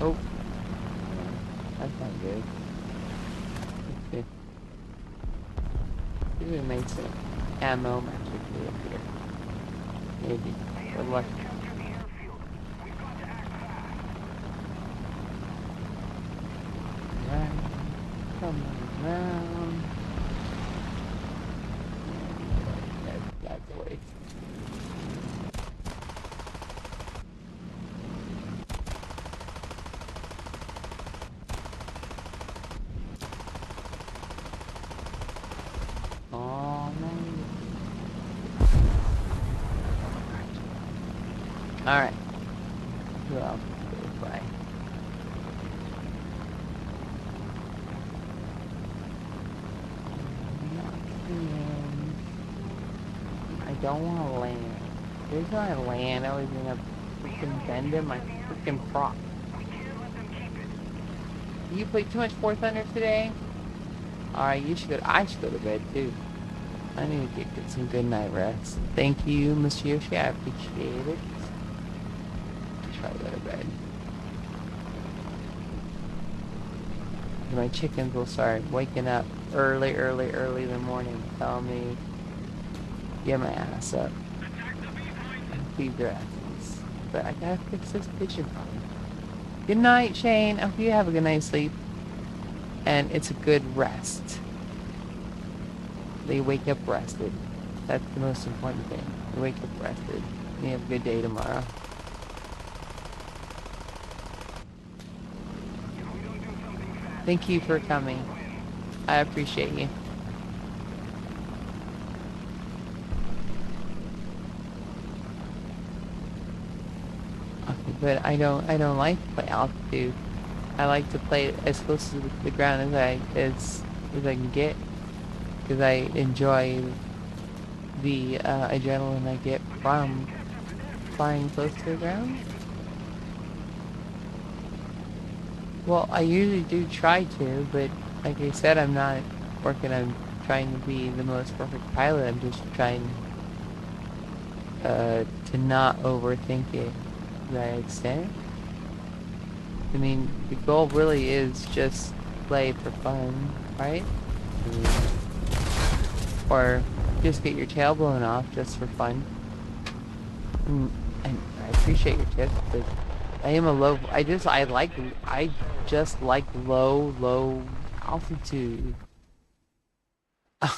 Oh, that's not good. Okay. Maybe it makes it ammo magically up here. Maybe. Good luck. Around. Come around. That's the way. Alright. Who else did we play? I don't want to land. Every time I land, I always end up freaking bending my freaking prop. You played too much War Thunder today? Alright, I should go to bed too. I need to get some good night rest. Thank you, Mr. Yoshi. I appreciate it. Try to go to bed. My chickens will start waking up early in the morning, telling me, get my ass up and feed their asses. But I gotta fix this pigeon problem. Good night, Shane. I hope you have a good night's sleep. And it's a good rest. They wake up rested. That's the most important thing. They wake up rested. You have a good day tomorrow. Thank you for coming. I appreciate you. Okay, but I don't like to play altitude. I like to play it as close to the ground as I can get, because I enjoy the adrenaline I get from flying close to the ground. Well, I usually do try to, but like I said, I'm not working on trying to be the most perfect pilot. I'm just trying to not overthink it to that extent. I mean, the goal really is just play for fun, right? Or just get your tail blown off just for fun. And I appreciate your tips, but I am a low. I just like low altitude. I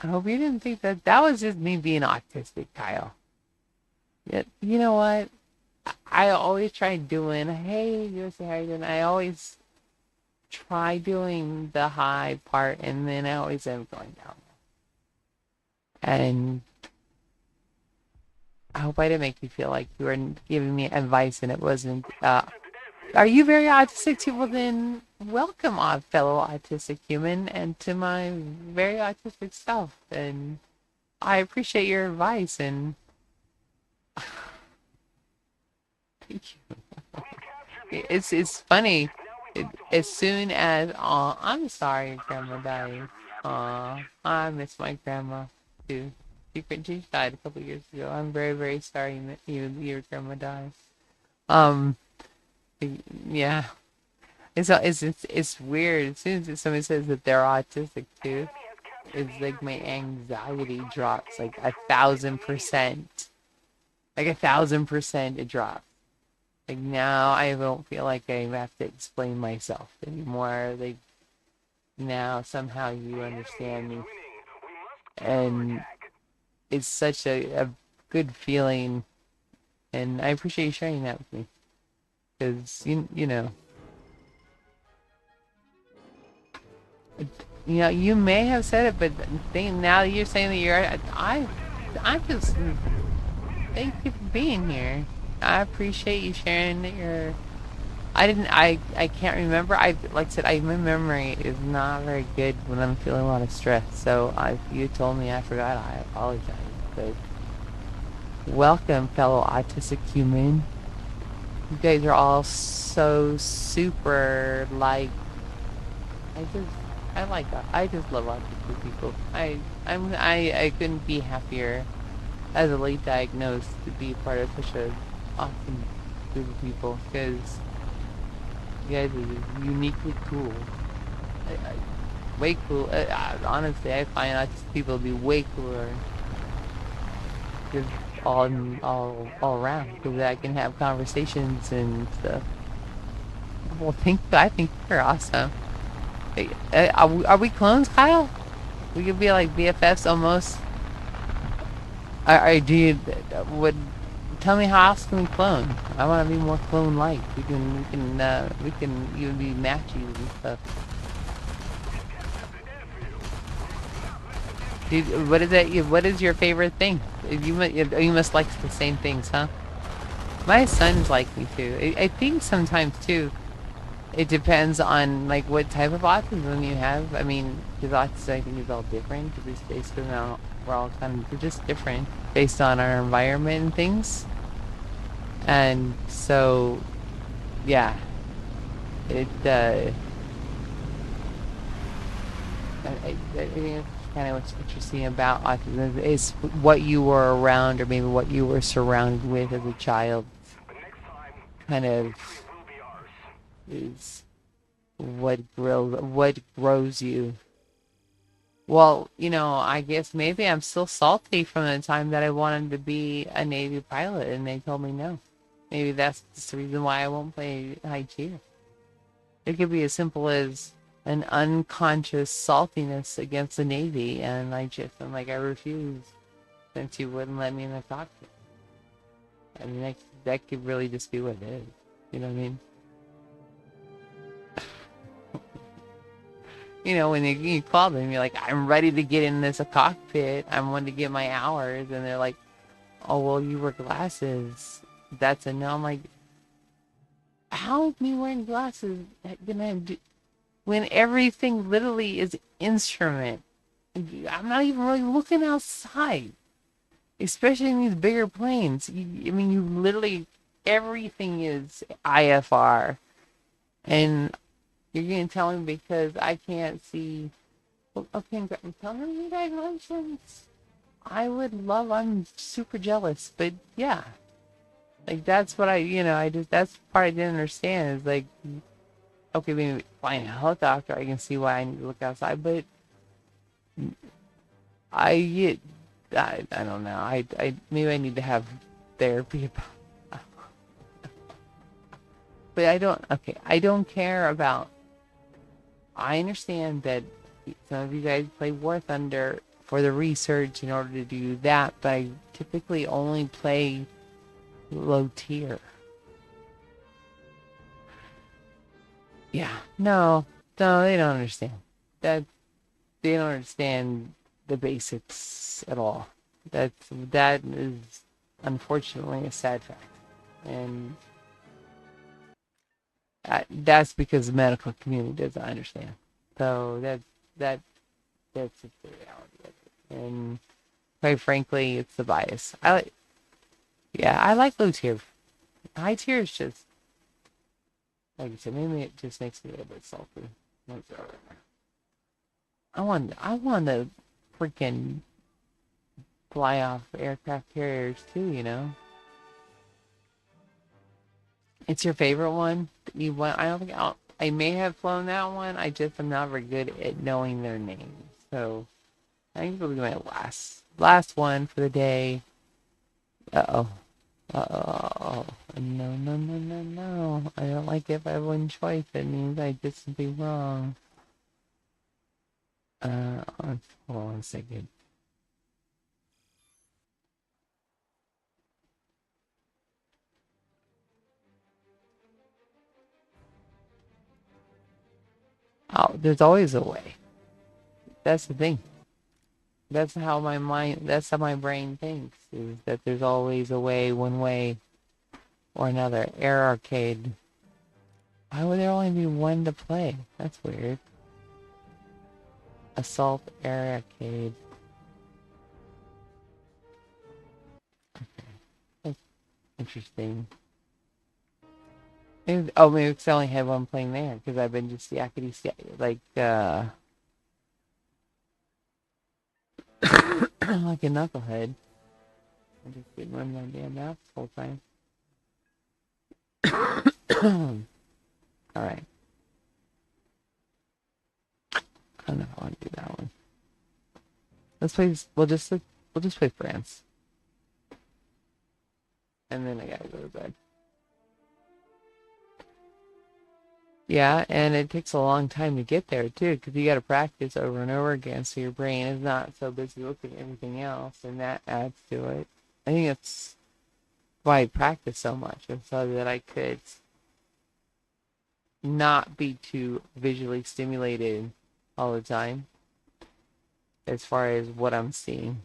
hope you didn't think that was just me being autistic, Kyle. Yeah, you know what? I always try doing, hey, you say how you doing? I always try doing the high part, and then I always end up going down. And I hope I didn't make you feel like you were giving me advice and it wasn't. Are you very autistic too? Well, then welcome, fellow autistic human, and to my very autistic self. And I appreciate your advice and thank you. It's funny. As soon as I'm sorry, Grandma died. I miss my grandma too. She died a couple years ago. I'm very sorry that your grandma died. Um, yeah. It's weird. As soon as somebody says that they're autistic too, it's like my anxiety drops like 1,000%. Like 1,000% it drops. Like now I don't feel like I have to explain myself anymore. Like now somehow you understand me. And it's such a good feeling, and I appreciate you sharing that with me. Because you may have said it, but now that you're saying that I just thank you for being here. I appreciate you sharing that you're. I can't remember. Like I said, my memory is not very good when I'm feeling a lot of stress. So if you told me I forgot, I apologize. But welcome, fellow autistic human. You guys are all so super like. I just I just love autistic people. I couldn't be happier as a late diagnosed to be part of such a awesome group of people, because you guys are uniquely cool. Way cool. Honestly, I find autistic people to be way cooler. Just all around, because I can have conversations and stuff. Well, I think you're awesome. Hey, are we clones, Kyle? We could be like BFFs almost. Do you would tell me how else can we clone? I want to be more clone-like. We can even be matches and stuff. Dude, what is that? What is your favorite thing? You must like the same things, huh? My sons like me too. I think sometimes too. It depends on like what type of autism you have. I mean, because autism I think is all different. Because basically now we're all we're just different based on our environment and things. And so, yeah, it I think that's kind of what's interesting about autism is what you were around or maybe what you were surrounded with as a child But next time, kind the of victory will be ours. is what grows you. Well, I guess maybe I'm still salty from the time that I wanted to be a Navy pilot and they told me no. Maybe that's just the reason why I won't play high tier. It could be as simple as an unconscious saltiness against the Navy, and I'm like, I refuse since you wouldn't let me in the cockpit. I mean, that could really just be what it is. You know what I mean? When you call them, you're like, I'm ready to get in this cockpit. I'm wanting to get my hours. And they're like, oh, well, you wear glasses. That's a no. I'm like, how is me wearing glasses gonna do when everything literally is instrument? I'm not even really looking outside, especially in these bigger planes. I mean, you literally, everything is IFR. And you're going to tell me because I can't see. Well, okay, I'm telling you, congratulations. I'm super jealous. But yeah, like that's what that's the part I didn't understand is like, okay, maybe flying a helicopter, I can see why I need to look outside, but I get, I don't know. Maybe I need to have therapy about, but I don't care about, I understand that some of you guys play War Thunder for the research in order to do that, but I typically only play low tier. Yeah, no, no, they don't understand. That they don't understand the basics at all. That is unfortunately a sad fact, and that's because the medical community doesn't understand. So that that's just the reality of it. And quite frankly, it's the bias. Yeah, I like low tier. High tier is just like I said. Maybe it just makes me a little bit salty. I want to freaking fly off aircraft carriers too. It's your favorite one? You want? I don't think I may have flown that one. I just am not very good at knowing their names. So I think it'll be my last one for the day. Uh oh. Uh oh. No, no, no, no, no. I don't like it if I have one choice. That means I did something wrong. Hold on a second. Oh, there's always a way. That's the thing. That's how my brain thinks, is that there's always a way, one way or another. Air arcade. Why would there only be one to play? That's weird. Assault air arcade. That's interesting. Maybe because I only had one playing there, because I've been just yakety like, like a knucklehead. I just didn't run my damn mouth the whole time. Alright. I don't know if I want to do that one. Let's play, we'll just play France. And then I gotta go to bed. Yeah, and it takes a long time to get there too, because you got to practice over and over again, so your brain is not so busy looking at everything else, and that adds to it. I think that's why I practice so much, and so that I could not be too visually stimulated all the time, as far as what I'm seeing.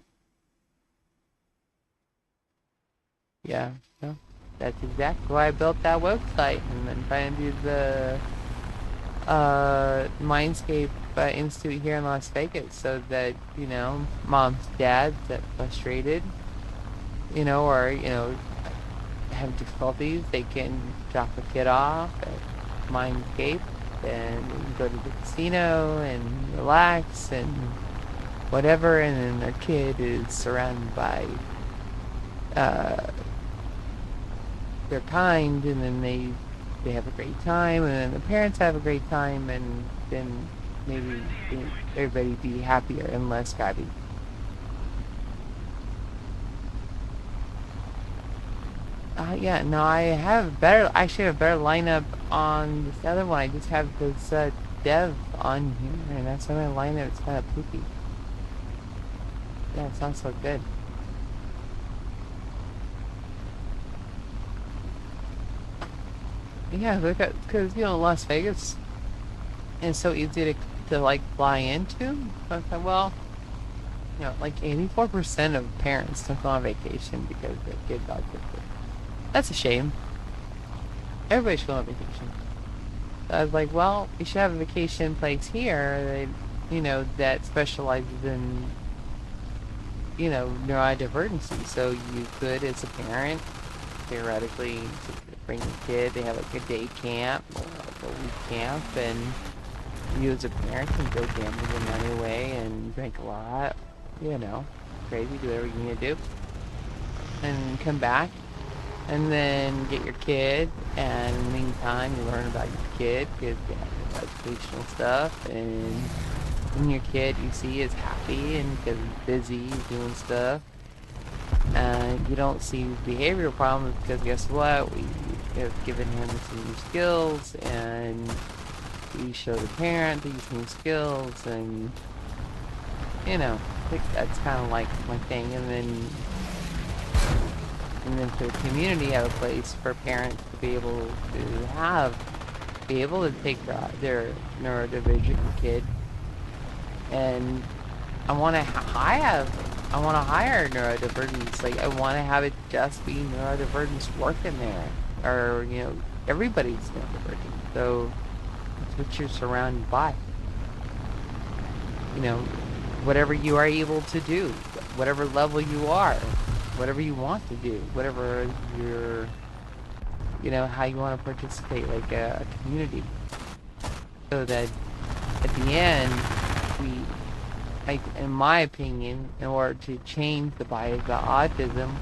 Yeah, no, that's exactly why I built that website, and then trying to do the Mindscape Institute here in Las Vegas, so that moms, dads that frustrated, or have difficulties, they can drop a kid off at Mindscape and they can go to the casino and relax and whatever, and then their kid is surrounded by uh, their kind, and then they have a great time, and then the parents have a great time, and then maybe everybody be happier and less crabby. Yeah, no, I have better. Actually, have a better lineup on this other one. I just have this dev on here, and that's why my lineup is kind of poopy. Yeah, it sounds so good. Yeah, because Las Vegas is so easy to like fly into. So I thought, well, like 84% of parents don't go on vacation because their kid got sick. That's a shame. Everybody should go on vacation. So I was like, well, we should have a vacation place here that specializes in, neurodivergency. So you could, as a parent, theoretically, bring your kid. They have like a day camp or like a week camp, and you as a parent can go gamble your money away and drink a lot, crazy, do whatever you need to do, and come back, and then get your kid, and in the meantime, you learn about your kid, because you have educational stuff, and your kid you see is happy and because he's busy doing stuff, and you don't see behavioral problems because guess what? We have given him some new skills, and we show the parent these new skills, and I think that's kind of like my thing. And then for the community, have a place for parents to be able to take their neurodivergent kid, and I want to hire neurodivergents. Like I want to have it just be neurodivergents working there, or everybody's neurodivergent. So it's what you're surrounded by. Whatever you are able to do, whatever level you are, whatever you want to do, whatever your, how you want to participate, like a community, so that at the end in my opinion, in order to change the bias about autism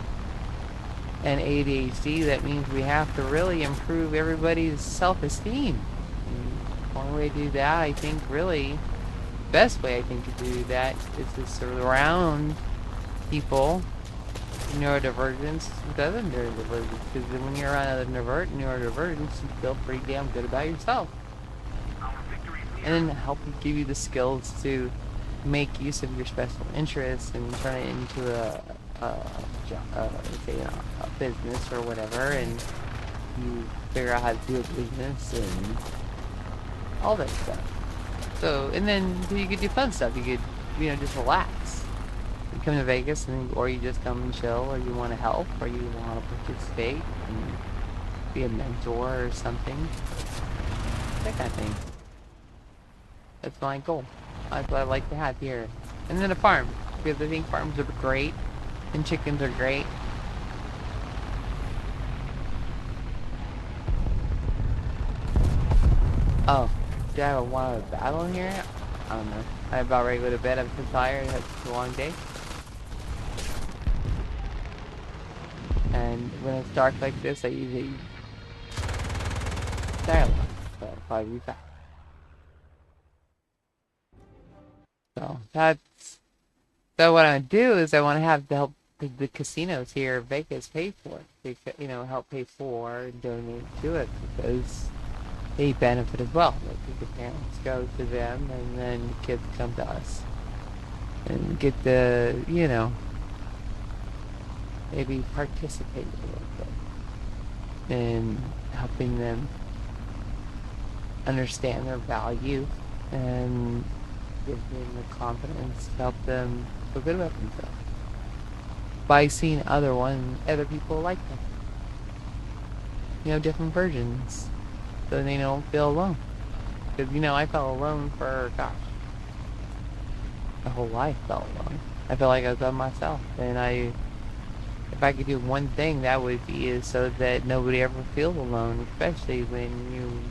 and ADHD, that means we have to really improve everybody's self-esteem. And the only way to do that, I think, really, the best way I think to do that is to surround people, neurodivergence, with other neurodivergence. Because when you're around other neurodivergence, you feel pretty damn good about yourself. And then help give you the skills to make use of your special interests and turn it into a business or whatever, and you figure out how to do a business and all that stuff. So, and then you could do fun stuff. You could, just relax. You come to Vegas, or you just come and chill, or you want to help, or you want to participate and be a mentor or something. That kind of thing. That's my goal. That's what I like to have here. And then a farm, because I think farms are great, and chickens are great. Oh, do I have a wild battle in here? I don't know. I'm about ready to go to bed. I'm so tired. It's a long day. And when it's dark like this, I usually die a lot. So I'll probably be fast. So what I want to do is I want to have to help the casinos here in Vegas pay for it. They, help pay for and donate to it, because they benefit as well. Like the parents go to them, and then the kids come to us and get the, maybe participate a little bit in helping them understand their value and give them the confidence to help them feel good about themselves by seeing other people like them. Different versions, so they don't feel alone. Because I felt alone for my whole life. Felt alone. I felt like I was by myself, and if I could do one thing, that would be is so that nobody ever feels alone, especially when you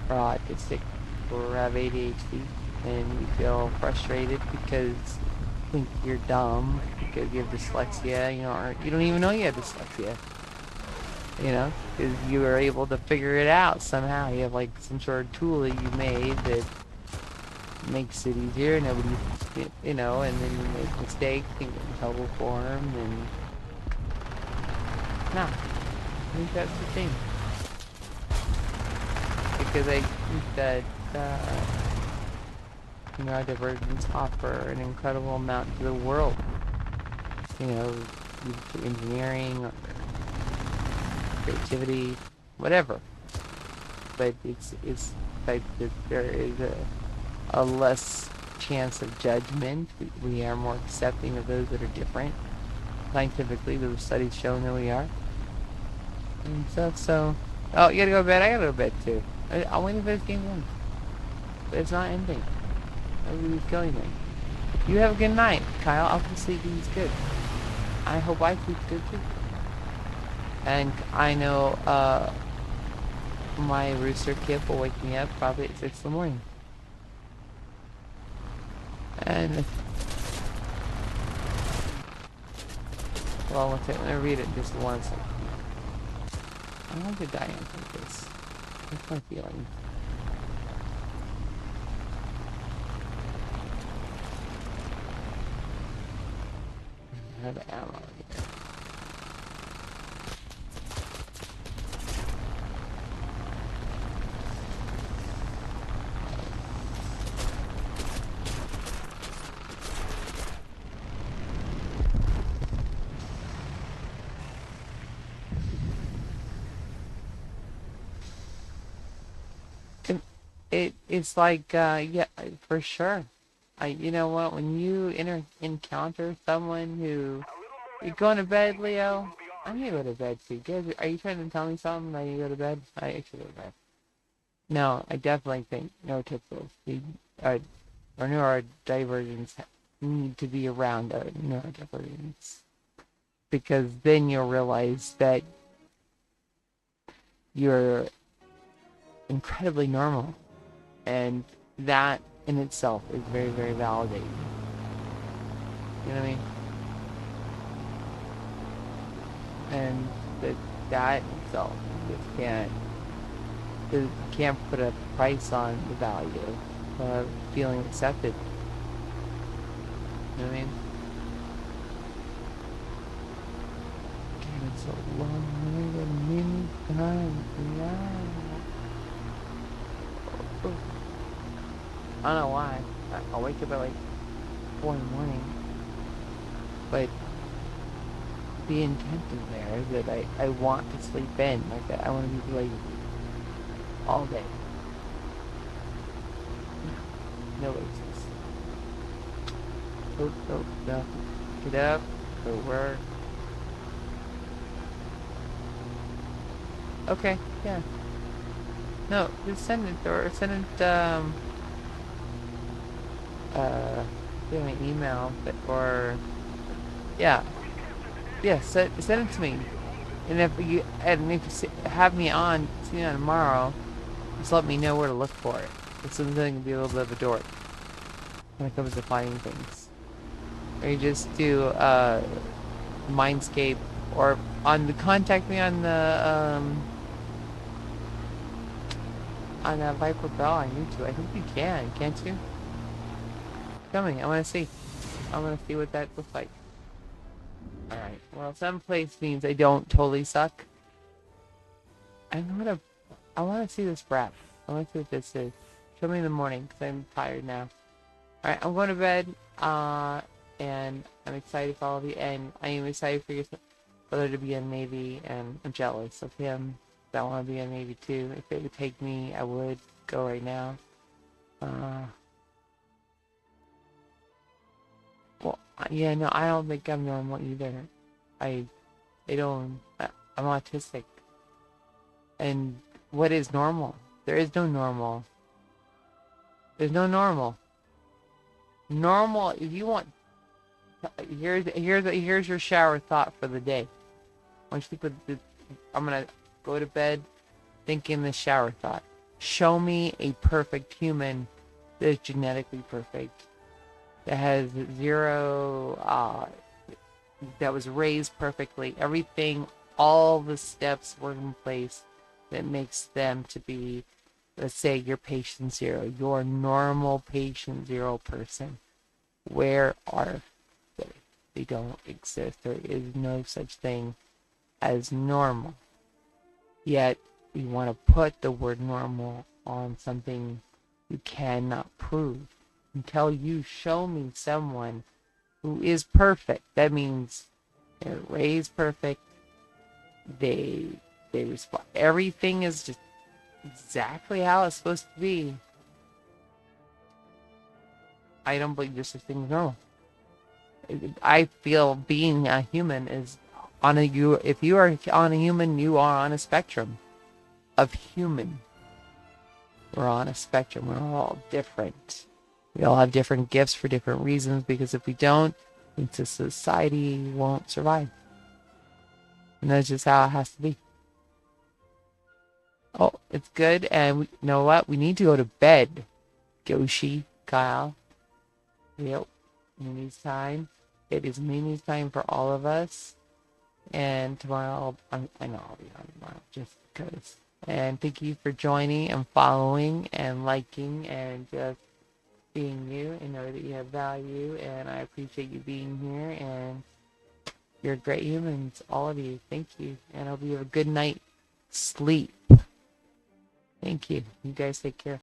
or autistic or have ADHD, and you feel frustrated because you think you're dumb because you have dyslexia, or you don't even know you have dyslexia, because you were able to figure it out somehow. You have like some sort of tool that you made that makes it easier. Nobody, and then you make mistakes and get in trouble for them, and no, I think that's the thing. Because I think that neurodivergence offer an incredible amount to the world. To engineering or creativity, whatever. But it's like that there is a less chance of judgment. We are more accepting of those that are different. Scientifically, those studies show that we are. And stuff, so... Oh, you gotta go to bed? I gotta go to bed, too. I'll wait until this game ends. But it's not ending. That would be killing me. You have a good night, Kyle. I'll be sleeping good. I hope I sleep good, too. And I know, my rooster kid will wake me up probably at 6 in the morning. And... Well, let me read it just once. I want to die like this. That's my feeling. I have ammo here. It's like, yeah, for sure. You know what? When you encounter someone who... You going to bed, Leo? I need to go to bed too. Guys, are you trying to tell me something? I need to go to bed? I actually go to bed. No, I definitely think neurotypicals or neurodivergence need to be around neurodivergence. Because then you'll realize that you're incredibly normal. And that in itself is very, very validating. You know what I mean? And that itself just can't put a price on the value of feeling accepted. You know what I mean? God, it's a long way to many times now. I don't know why. I'll wake up at like 4 in the morning. But the intent is there that I want to sleep in. Like, I want to be like all day. No excuses. No. Get up, go to work. Okay, yeah. No, just send it, give me an email, or, yeah, send it to me. And if you have me on, see me on tomorrow, just let me know where to look for it. It's something that can be a little bit of a dork when it comes to finding things. Or you just do, Mindscape, or contact me on the, on Viperbelle on YouTube. I think you can, can't you? Tell me, I want to see. I want to see what that looks like. Alright, well, someplace means I don't totally suck. I want to see this wrap. I want to see what this is. Show me in the morning, because I'm tired now. Alright, I'm going to bed, and I'm excited for all of you, and I am excited for your brother to be in Navy, and I'm jealous of him. I want to be in Navy too. If it would take me, I would go right now. Well, yeah, no, I don't think I'm normal either. I'm autistic. And what is normal? There is no normal. There's no normal. Normal, if you want, here's your shower thought for the day. I'm gonna go to bed thinking the shower thought. Show me a perfect human that is genetically perfect, that has zero, that was raised perfectly. Everything, all the steps were in place that makes them to be, let's say, your patient zero, your normal patient zero person. Where are they? They don't exist. There is no such thing as normal. Yet, we want to put the word normal on something you cannot prove. Until you show me someone who is perfect, that means they're raised perfect. They they respond. Everything is just exactly how it's supposed to be. I don't believe there's such thing as normal. I feel being a human is on a you. If you are on a human, you are on a spectrum of human. We're on a spectrum. We're all different. We all have different gifts for different reasons, because if we don't, the society won't survive. And that's just how it has to be. Oh, it's good. And you know what? We need to go to bed. Goshi, Kyle. Yep. Mimi's time. It is Mimi's time for all of us. And tomorrow, I know I'll be on tomorrow just because. And thank you for joining and following and liking and just being you, and know that you have value. And I appreciate you being here. And you're great humans, all of you. Thank you. And I hope you have a good night sleep. Thank you. You guys take care.